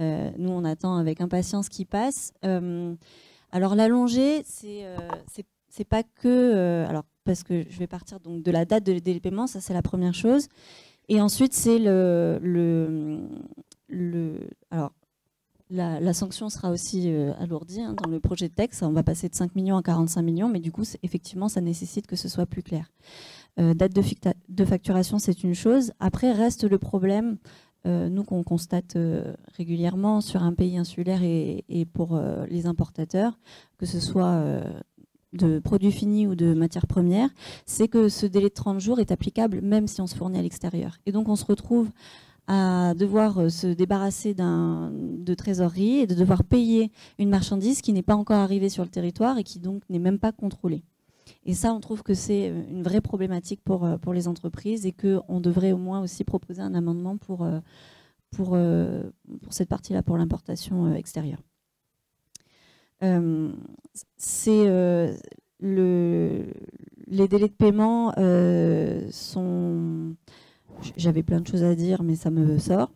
Nous, on attend avec impatience qu'il passe. Alors, l'allonger, c'est pas que... alors, parce que je vais partir donc de la date de délai de paiement, ça, c'est la première chose. Et ensuite, c'est alors, la sanction sera aussi alourdie dans le projet de texte. On va passer de 5 millions à 45 millions, mais du coup, effectivement, ça nécessite que ce soit plus clair. Date de facturation, c'est une chose. Après, reste le problème, nous, qu'on constate régulièrement sur un pays insulaire et pour les importateurs, que ce soit de produits finis ou de matières premières, c'est que ce délai de 30 jours est applicable même si on se fournit à l'extérieur. Et donc, on se retrouve à devoir se débarrasser de trésorerie et de devoir payer une marchandise qui n'est pas encore arrivée sur le territoire et qui donc n'est même pas contrôlée. Et ça, on trouve que c'est une vraie problématique pour les entreprises et qu'on devrait au moins aussi proposer un amendement pour cette partie-là, pour l'importation extérieure. Les délais de paiement sont... J'avais plein de choses à dire, mais ça me sort.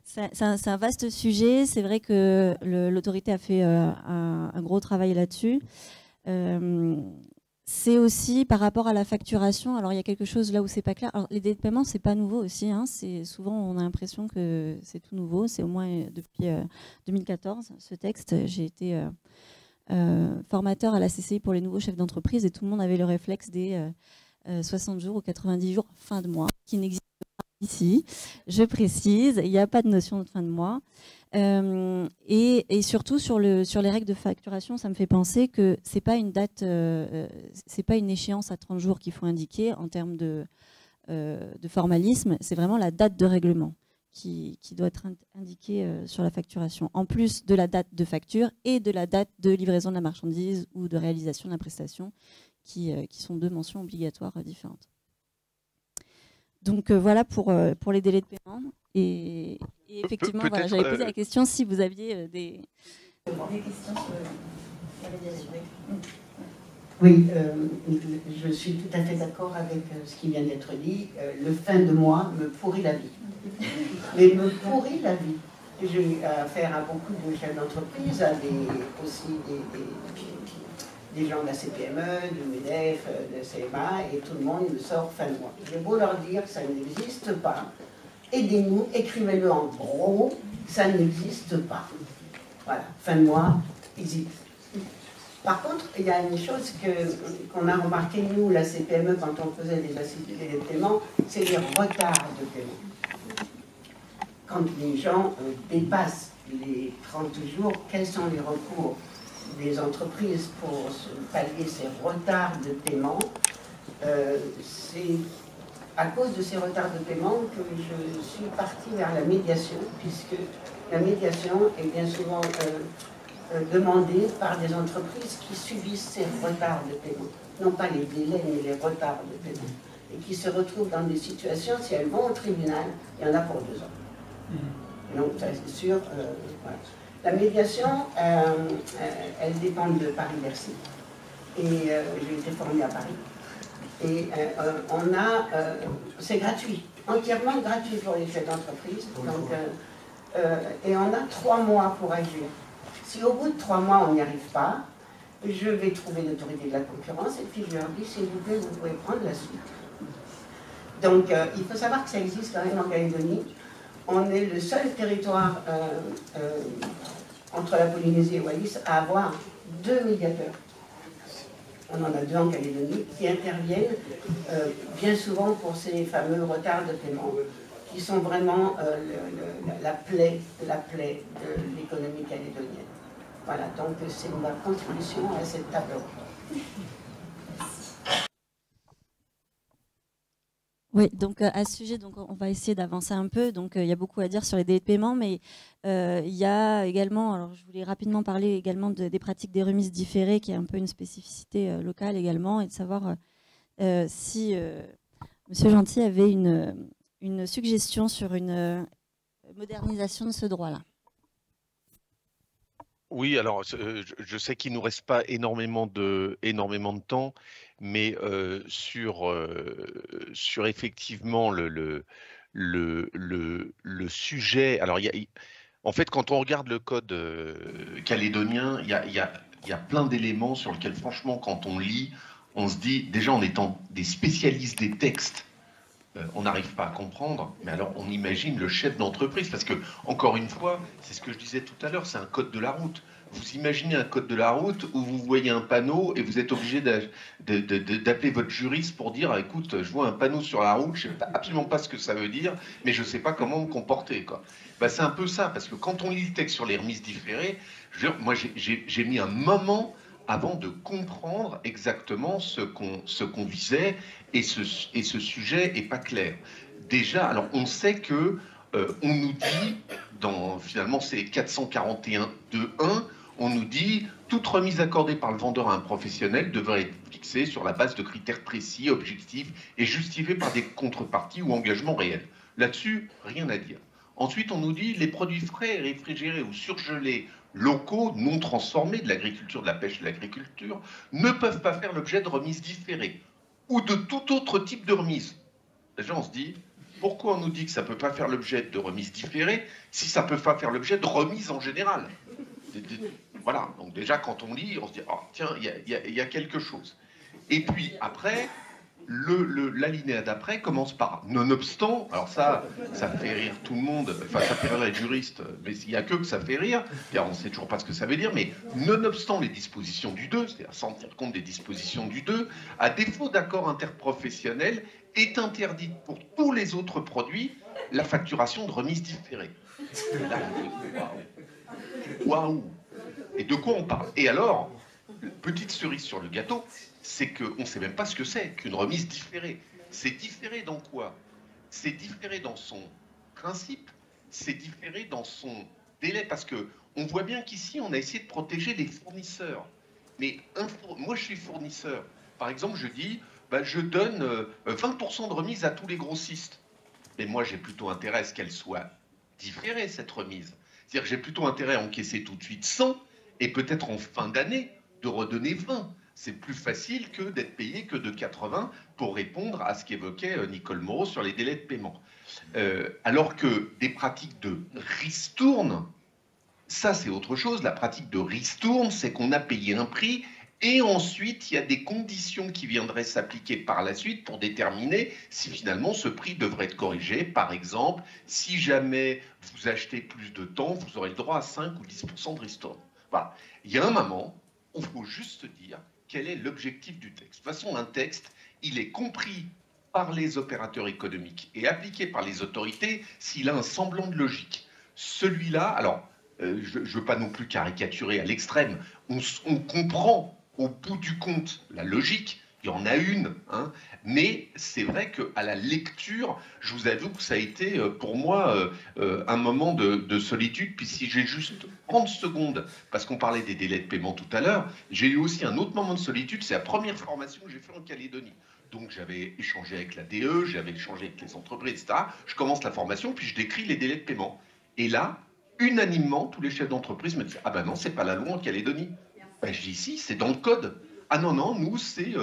C'est un vaste sujet. C'est vrai que l'autorité a fait un gros travail là-dessus. C'est aussi par rapport à la facturation. Alors, il y a quelque chose là où c'est pas clair. Alors, les délais de paiement, c'est pas nouveau aussi. Souvent, on a l'impression que c'est tout nouveau. C'est au moins depuis 2014, ce texte. J'ai été formateur à la CCI pour les nouveaux chefs d'entreprise et tout le monde avait le réflexe des 60 jours ou 90 jours fin de mois, qui n'existe pas ici. Je précise, il n'y a pas de notion de fin de mois. Et surtout sur les règles de facturation, ça me fait penser que c'est pas une date, c'est pas une échéance à 30 jours qu'il faut indiquer en termes de formalisme. C'est vraiment la date de règlement qui doit être indiquée sur la facturation, en plus de la date de facture et de la date de livraison de la marchandise ou de réalisation de la prestation, qui sont deux mentions obligatoires différentes. Donc voilà pour les délais de paiement. Et effectivement, voilà, j'avais posé la question si vous aviez des questions sur la médiation. Oui, je suis tout à fait d'accord avec ce qui vient d'être dit. Le fin de mois me pourrit la vie. Mais me pourrit la vie. J'ai eu affaire à beaucoup de chefs d'entreprise, aussi des gens de la CPME, du MEDEF, de CMA, et tout le monde me sort fin de mois. J'ai beau leur dire que ça n'existe pas, aidez-nous, écrivez-le en gros, ça n'existe pas. Voilà, fin de mois, hésite. Par contre, il y a une chose qu'on a remarqué, nous, la CPME, quand on faisait des assises de paiement, c'est les retards de paiement. Quand les gens dépassent les 30 jours, quels sont les recours des entreprises pour pallier ces retards de paiement? C'est à cause de ces retards de paiement que je suis partie vers la médiation, puisque la médiation est bien souvent demandée par des entreprises qui subissent ces retards de paiement. Non pas les délais, mais les retards de paiement. Et qui se retrouvent dans des situations, si elles vont au tribunal, il y en a pour 2 ans. Donc, ça, c'est sûr. Voilà. La médiation, elle dépend de Paris-Bercy. Et j'ai été formée à Paris. Et c'est gratuit, entièrement gratuit pour les chefs d'entreprise. Et on a 3 mois pour agir. Si au bout de 3 mois on n'y arrive pas, je vais trouver l'autorité de la concurrence et puis je leur dis, s'il vous plaît, vous pouvez prendre la suite. Donc il faut savoir que ça existe quand même en Calédonie. On est le seul territoire entre la Polynésie et Wallis à avoir 2 médiateurs. On en a 2 en Calédonie qui interviennent bien souvent pour ces fameux retards de paiement qui sont vraiment la plaie de l'économie calédonienne. Voilà, donc c'est ma contribution à cette table ronde. Oui, donc à ce sujet, donc, on va essayer d'avancer un peu. Donc il y a beaucoup à dire sur les délais de paiement, mais il y a également, alors je voulais rapidement parler également des pratiques des remises différées, qui est un peu une spécificité locale également, et de savoir si Monsieur Gentil avait une suggestion sur une modernisation de ce droit-là. Oui, alors je sais qu'il ne nous reste pas énormément de temps, mais sur effectivement le sujet. Alors, en fait, quand on regarde le code calédonien, il y a plein d'éléments sur lesquels, franchement, quand on lit, on se dit, déjà en étant des spécialistes des textes, on n'arrive pas à comprendre, mais alors on imagine le chef d'entreprise, parce que, encore une fois, c'est ce que je disais tout à l'heure, c'est un code de la route. Vous imaginez un code de la route où vous voyez un panneau et vous êtes obligé d'appeler votre juriste pour dire, écoute, je vois un panneau sur la route, je ne sais absolument pas ce que ça veut dire, mais je ne sais pas comment me comporter, quoi. Ben, c'est un peu ça, parce que quand on lit le texte sur les remises différées, moi j'ai mis un moment avant de comprendre exactement ce qu'on visait, et ce sujet n'est pas clair. Déjà, alors on sait que on nous dit, finalement c'est 441.2.1, on nous dit toute remise accordée par le vendeur à un professionnel devrait être fixée sur la base de critères précis, objectifs et justifiée par des contreparties ou engagements réels. Là-dessus, rien à dire. Ensuite, on nous dit les produits frais, réfrigérés ou surgelés locaux, non transformés, de l'agriculture, de la pêche, de l'agriculture, ne peuvent pas faire l'objet de remises différées ou de tout autre type de remise. Déjà, on se dit, pourquoi on nous dit que ça ne peut pas faire l'objet de remises différées si ça ne peut pas faire l'objet de remises en général? Voilà, donc déjà, quand on lit, on se dit, oh, tiens, il y a quelque chose. Et puis, après, l'alinéa d'après commence par « nonobstant », alors ça fait rire tout le monde, enfin ça fait rire les juristes, mais il n'y a que ça fait rire, on ne sait toujours pas ce que ça veut dire, mais nonobstant les dispositions du 2, c'est-à-dire sans tenir compte des dispositions du 2, à défaut d'accord interprofessionnel, est interdite pour tous les autres produits la facturation de remise différée. Et là, waouh! Et de quoi on parle? Et alors, petite cerise sur le gâteau, c'est qu'on ne sait même pas ce que c'est qu'une remise différée. C'est différé dans quoi? C'est différé dans son principe, c'est différé dans son délai, parce qu'on voit bien qu'ici, on a essayé de protéger les fournisseurs. Mais moi, je suis fournisseur. Par exemple, je dis, je donne 20% de remise à tous les grossistes. Mais moi, j'ai plutôt intérêt à ce qu'elle soit différée, cette remise. C'est-à-dire que j'ai plutôt intérêt à encaisser tout de suite 100 et peut-être en fin d'année de redonner 20. C'est plus facile que d'être payé que de 80 pour répondre à ce qu'évoquait Nicole Moreau sur les délais de paiement. Alors que des pratiques de ristourne, ça c'est autre chose. La pratique de ristourne, c'est qu'on a payé un prix et ensuite il y a des conditions qui viendraient s'appliquer par la suite pour déterminer si finalement ce prix devrait être corrigé. Par exemple, si jamais vous achetez plus de temps, vous aurez le droit à 5 ou 10% de ristourne. Voilà. Il y a un moment, il faut juste dire quel est l'objectif du texte. De toute façon, un texte, il est compris par les opérateurs économiques et appliqué par les autorités s'il a un semblant de logique. Celui-là, alors, je ne veux pas non plus caricaturer à l'extrême, on comprend au bout du compte la logique, il y en a une, hein, mais c'est vrai qu'à la lecture, je vous avoue que ça a été pour moi un moment de solitude. Puis si j'ai juste 30 secondes, parce qu'on parlait des délais de paiement tout à l'heure, j'ai eu aussi un autre moment de solitude, c'est la première formation que j'ai faite en Calédonie. Donc j'avais échangé avec la DE, j'avais échangé avec les entreprises, etc. Je commence la formation, puis je décris les délais de paiement. Et là, unanimement, tous les chefs d'entreprise me disent « Ah ben non, c'est pas la loi en Calédonie. » Ben, je dis « Si, c'est dans le code. » Ah non, non, nous, c'est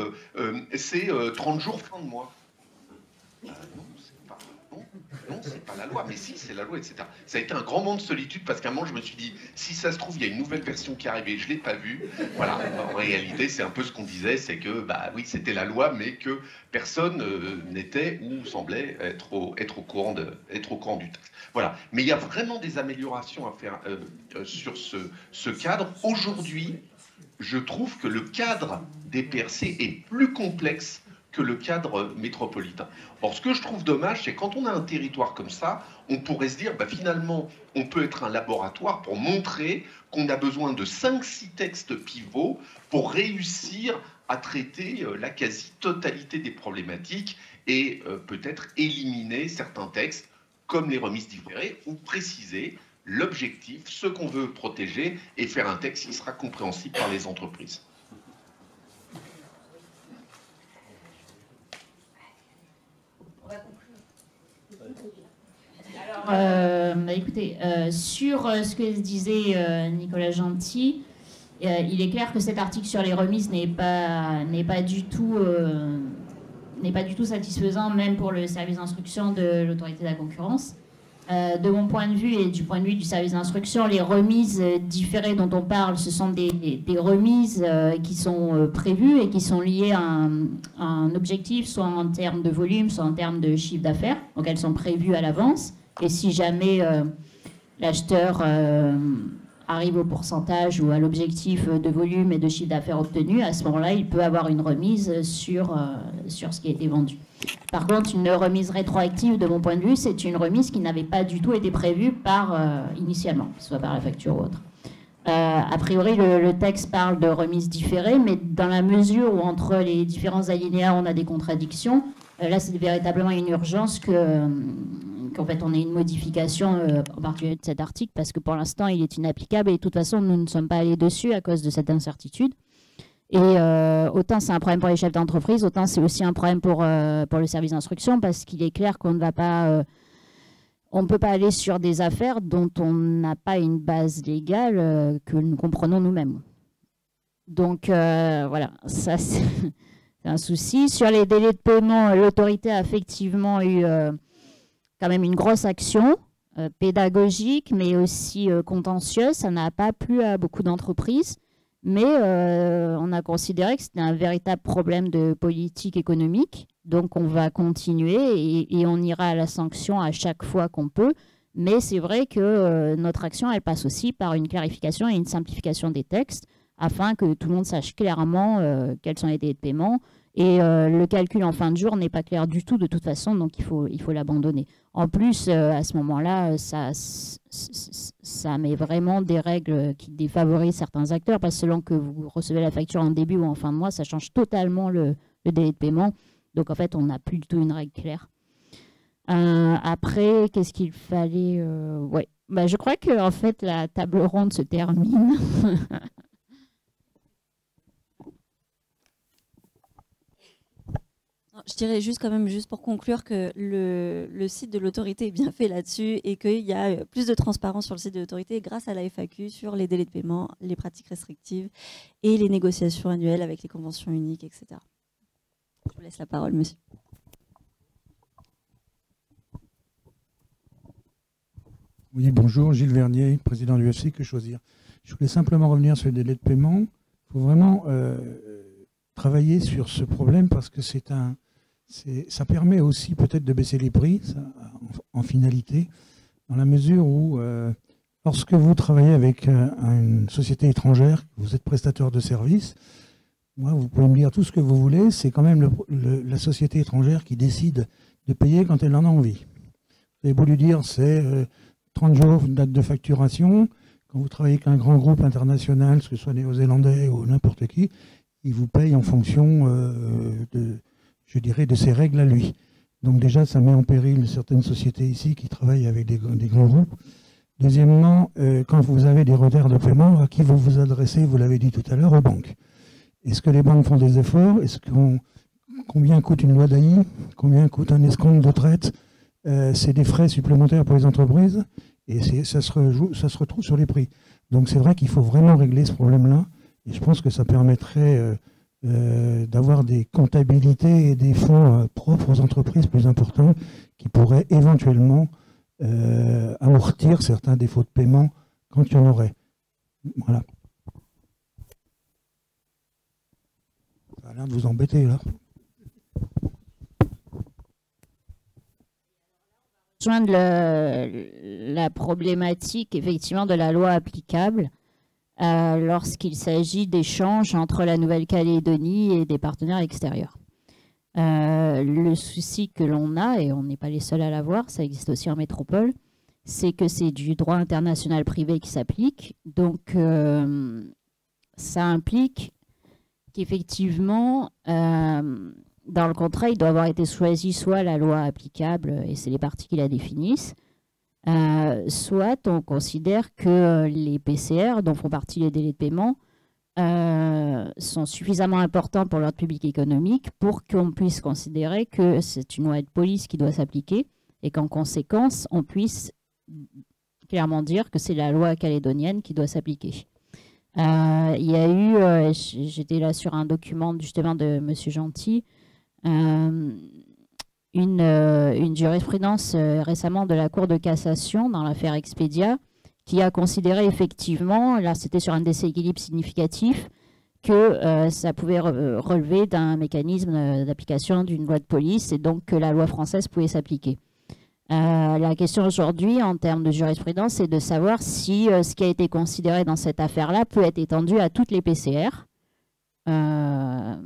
30 jours fin de mois. Non, c'est pas la loi. Mais si, c'est la loi, etc. Ça a été un grand moment de solitude parce qu'à un moment, je me suis dit, si ça se trouve, il y a une nouvelle version qui est arrivée, je ne l'ai pas vue. Voilà, en réalité, c'est un peu ce qu'on disait, c'est que, bah oui, c'était la loi, mais que personne n'était ou semblait être au courant du texte. Voilà. Mais il y a vraiment des améliorations à faire sur ce cadre. Aujourd'hui, je trouve que le cadre des PRC est plus complexe que le cadre métropolitain. Or, ce que je trouve dommage, c'est quand on a un territoire comme ça, on pourrait se dire, bah, finalement, on peut être un laboratoire pour montrer qu'on a besoin de 5-6 textes pivots pour réussir à traiter la quasi-totalité des problématiques et peut-être éliminer certains textes, comme les remises différées, ou préciser l'objectif, ce qu'on veut protéger, et faire un texte qui sera compréhensible par les entreprises. Écoutez, sur ce que disait Nicolas Gentil, il est clair que cet article sur les remises n'est pas du tout satisfaisant, même pour le service d'instruction de l'autorité de la concurrence. De mon point de vue et du point de vue du service d'instruction, les remises différées dont on parle, ce sont des remises qui sont prévues et qui sont liées à un objectif, soit en termes de volume, soit en termes de chiffre d'affaires. Donc elles sont prévues à l'avance. Et si jamais l'acheteur arrive au pourcentage ou à l'objectif de volume et de chiffre d'affaires obtenu, à ce moment-là, il peut avoir une remise sur ce qui a été vendu. Par contre, une remise rétroactive, de mon point de vue, c'est une remise qui n'avait pas du tout été prévue initialement, que ce soit par la facture ou autre. A priori, le texte parle de remise différée, mais dans la mesure où entre les différents alinéas, on a des contradictions, là, c'est véritablement une urgence qu'en fait, on ait une modification en particulier de cet article, parce que pour l'instant, il est inapplicable et de toute façon, nous ne sommes pas allés dessus à cause de cette incertitude. Et autant c'est un problème pour les chefs d'entreprise, autant c'est aussi un problème pour le service d'instruction, parce qu'il est clair qu'on ne va pas... on ne peut pas aller sur des affaires dont on n'a pas une base légale que nous comprenons nous-mêmes. Donc voilà, ça c'est un souci. Sur les délais de paiement, l'autorité a effectivement eu quand même une grosse action pédagogique, mais aussi contentieuse. Ça n'a pas plu à beaucoup d'entreprises, mais on a considéré que c'était un véritable problème de politique économique. Donc on va continuer et on ira à la sanction à chaque fois qu'on peut. Mais c'est vrai que notre action, elle passe aussi par une clarification et une simplification des textes afin que tout le monde sache clairement quels sont les délais de paiement. Et le calcul en fin de jour n'est pas clair du tout de toute façon, donc il faut l'abandonner. En plus, à ce moment-là, ça met vraiment des règles qui défavorisent certains acteurs, parce que selon que vous recevez la facture en début ou en fin de mois, ça change totalement le délai de paiement. Donc en fait, on n'a plus du tout une règle claire. Après, qu'est-ce qu'il fallait ouais. Bah, je crois que en fait, la table ronde se termine. Je dirais juste quand même, juste pour conclure, que le site de l'autorité est bien fait là-dessus et qu'il y a plus de transparence sur le site de l'autorité grâce à la FAQ sur les délais de paiement, les pratiques restrictives et les négociations annuelles avec les conventions uniques, etc. Je vous laisse la parole, monsieur. Oui, bonjour, Gilles Vernier, président de l'UFC, Que Choisir. Je voulais simplement revenir sur les délais de paiement. Il faut vraiment travailler sur ce problème parce que ça permet aussi peut-être de baisser les prix, ça, en finalité, dans la mesure où lorsque vous travaillez avec une société étrangère, vous êtes prestataire de services, moi, vous pouvez me dire tout ce que vous voulez, c'est quand même la société étrangère qui décide de payer quand elle en a envie. Vous avez beau lui dire, c'est 30 jours, date de facturation. Quand vous travaillez avec un grand groupe international, que ce soit néo-zélandais ou n'importe qui, il vous paye en fonction je dirais, de ses règles à lui. Donc déjà, ça met en péril certaines sociétés ici qui travaillent avec des grands groupes. Deuxièmement, quand vous avez des retards de paiement, à qui vous vous adressez, vous l'avez dit tout à l'heure, aux banques. Est-ce que les banques font des efforts? Combien coûte une loi d'AI? Combien coûte un escompte de traite? C'est des frais supplémentaires pour les entreprises et ça se retrouve sur les prix. Donc c'est vrai qu'il faut vraiment régler ce problème-là et je pense que ça permettrait d'avoir des comptabilités et des fonds propres aux entreprises plus importants qui pourraient éventuellement amortir certains défauts de paiement quand il y en aurait. Voilà. Ça a l'air de vous embêter là. Rejoindre la problématique effectivement de la loi applicable lorsqu'il s'agit d'échanges entre la Nouvelle-Calédonie et des partenaires extérieurs. Le souci que l'on a, et on n'est pas les seuls à l'avoir, ça existe aussi en métropole, c'est que c'est du droit international privé qui s'applique. Donc, ça implique qu'effectivement, dans le contrat, il doit avoir été choisi soit la loi applicable, et c'est les parties qui la définissent, soit on considère que les PCR, dont font partie les délais de paiement, sont suffisamment importants pour l'ordre public économique pour qu'on puisse considérer que c'est une loi de police qui doit s'appliquer et qu'en conséquence, on puisse clairement dire que c'est la loi calédonienne qui doit s'appliquer. Il y a eu, j'étais là sur un document justement de M. Gentil, une jurisprudence récemment de la Cour de cassation dans l'affaire Expedia qui a considéré effectivement, là c'était sur un déséquilibre significatif, que ça pouvait relever d'un mécanisme d'application d'une loi de police et donc que la loi française pouvait s'appliquer. La question aujourd'hui en termes de jurisprudence, c'est de savoir si ce qui a été considéré dans cette affaire-là peut être étendu à toutes les PCR. Bon,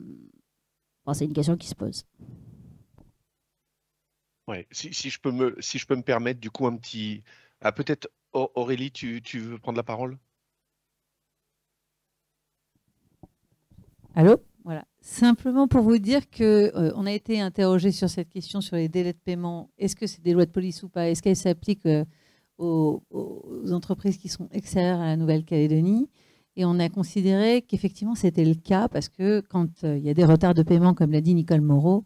c'est une question qui se pose. Ouais, si je peux me permettre du coup un petit... Ah, peut-être Aurélie, tu veux prendre la parole? Allô? Voilà. Simplement pour vous dire qu'on a été interrogé sur cette question sur les délais de paiement. Est-ce que c'est des lois de police ou pas? Est-ce qu'elles s'appliquent aux entreprises qui sont extérieures à la Nouvelle-Calédonie? Et on a considéré qu'effectivement c'était le cas parce que quand il y a des retards de paiement, comme l'a dit Nicole Moreau,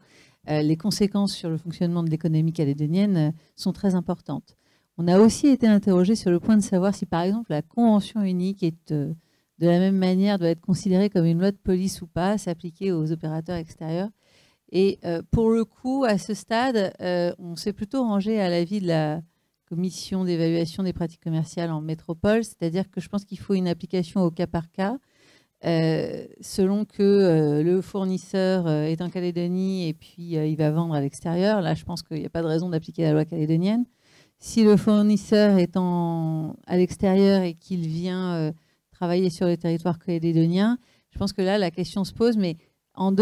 les conséquences sur le fonctionnement de l'économie calédonienne sont très importantes. On a aussi été interrogé sur le point de savoir si par exemple la convention unique est... de la même manière, doit être considérée comme une loi de police ou pas, s'appliquer aux opérateurs extérieurs. Et pour le coup, à ce stade, on s'est plutôt rangé à l'avis de la commission d'évaluation des pratiques commerciales en métropole, c'est-à-dire que je pense qu'il faut une application au cas par cas, selon que le fournisseur est en Calédonie et puis il va vendre à l'extérieur. Là, je pense qu'il n'y a pas de raison d'appliquer la loi calédonienne. Si le fournisseur est à l'extérieur et qu'il vient... travailler sur le territoire calédonien, je pense que là, la question se pose, mais en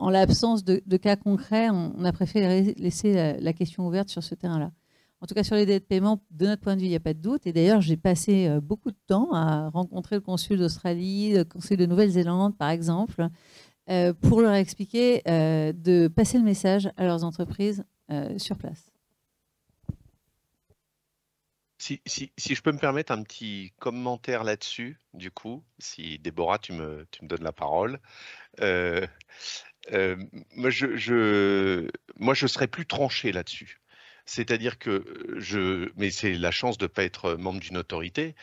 l'absence de cas concrets, on a préféré laisser la question ouverte sur ce terrain-là. En tout cas, sur les délais de paiement, de notre point de vue, il n'y a pas de doute. Et d'ailleurs, j'ai passé beaucoup de temps à rencontrer le consul d'Australie, le consul de Nouvelle-Zélande, par exemple, pour leur expliquer de passer le message à leurs entreprises sur place. Si je peux me permettre un petit commentaire là-dessus, du coup, si Déborah, tu me donnes la parole. Moi, je serais plus tranché là-dessus. C'est-à-dire que mais c'est la chance de ne pas être membre d'une autorité,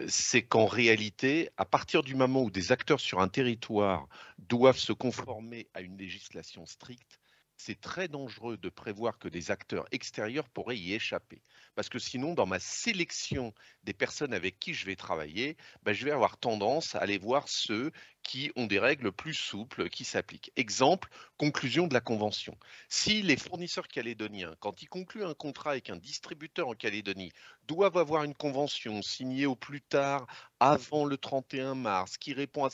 c'est qu'en réalité, à partir du moment où des acteurs sur un territoire doivent se conformer à une législation stricte, c'est très dangereux de prévoir que des acteurs extérieurs pourraient y échapper. Parce que sinon, dans ma sélection des personnes avec qui je vais travailler, je vais avoir tendance à aller voir ceux qui ont des règles plus souples qui s'appliquent. Exemple, conclusion de la convention. Si les fournisseurs calédoniens, quand ils concluent un contrat avec un distributeur en Calédonie, doivent avoir une convention signée au plus tard avant le 31 mars, qui répond à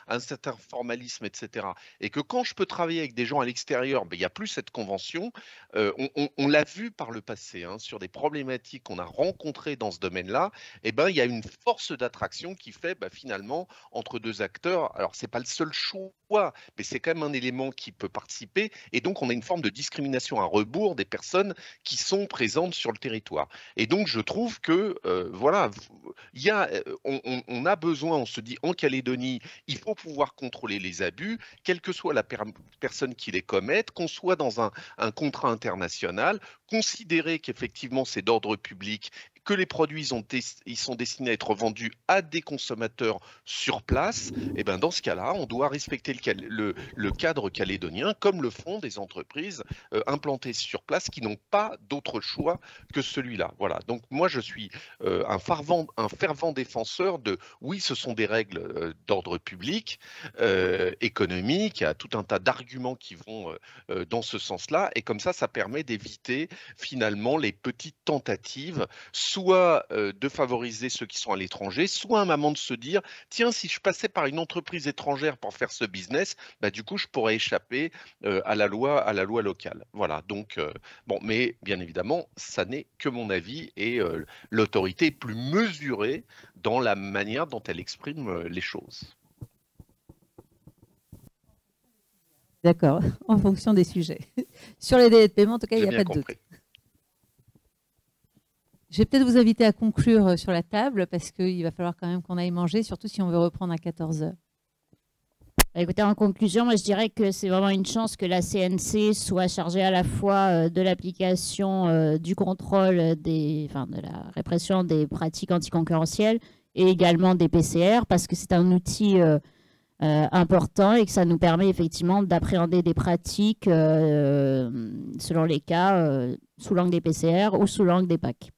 un certain formalisme, etc., et que quand je peux travailler avec des gens à l'extérieur, il n'y a plus cette convention, on l'a vu par le passé, sur des problématiques qu'on a rencontrées dans ce domaine-là, il y a une force d'attraction qui fait finalement entre deux acteurs. Alors, ce n'est pas le seul choix, mais c'est quand même un élément qui peut participer. Et donc, on a une forme de discrimination à rebours des personnes qui sont présentes sur le territoire. Et donc, je trouve que, voilà, on a besoin, on se dit, en Calédonie, il faut pouvoir contrôler les abus, quelle que soit la personne qui les commette, qu'on soit dans un contrat international, considérer qu'effectivement, c'est d'ordre public, que les produits ils sont destinés à être vendus à des consommateurs sur place, et dans ce cas-là, on doit respecter le cadre calédonien, comme le font des entreprises implantées sur place qui n'ont pas d'autre choix que celui-là. Voilà. Donc moi, je suis un fervent défenseur de, oui, ce sont des règles d'ordre public, économique, il y a tout un tas d'arguments qui vont dans ce sens-là, et comme ça permet d'éviter finalement les petites tentatives soit de favoriser ceux qui sont à l'étranger, soit à un moment de se dire, tiens, si je passais par une entreprise étrangère pour faire ce business, bah, du coup, je pourrais échapper à la loi locale. Voilà, donc, bon, mais bien évidemment, ça n'est que mon avis et l'autorité est plus mesurée dans la manière dont elle exprime les choses. D'accord, en fonction des sujets. Sur les délais de paiement, en tout cas, il n'y a pas de doute. Je vais peut-être vous inviter à conclure sur la table parce qu'il va falloir quand même qu'on aille manger, surtout si on veut reprendre à 14 h. Écoutez, en conclusion, moi je dirais que c'est vraiment une chance que la CNC soit chargée à la fois de l'application du contrôle de la répression des pratiques anticoncurrentielles et également des PCR parce que c'est un outil important et que ça nous permet effectivement d'appréhender des pratiques selon les cas sous l'angle des PCR ou sous l'angle des PAC.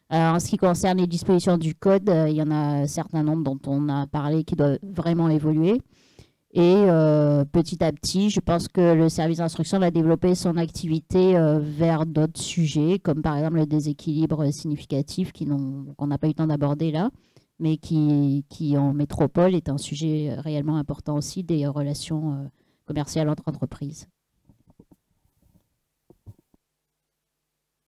En ce qui concerne les dispositions du code, il y en a un certain nombre dont on a parlé qui doivent vraiment évoluer. Et petit à petit, je pense que le service d'instruction va développer son activité vers d'autres sujets, comme par exemple le déséquilibre significatif qu'on n'a pas eu le temps d'aborder là, mais qui en métropole est un sujet réellement important aussi des relations commerciales entre entreprises.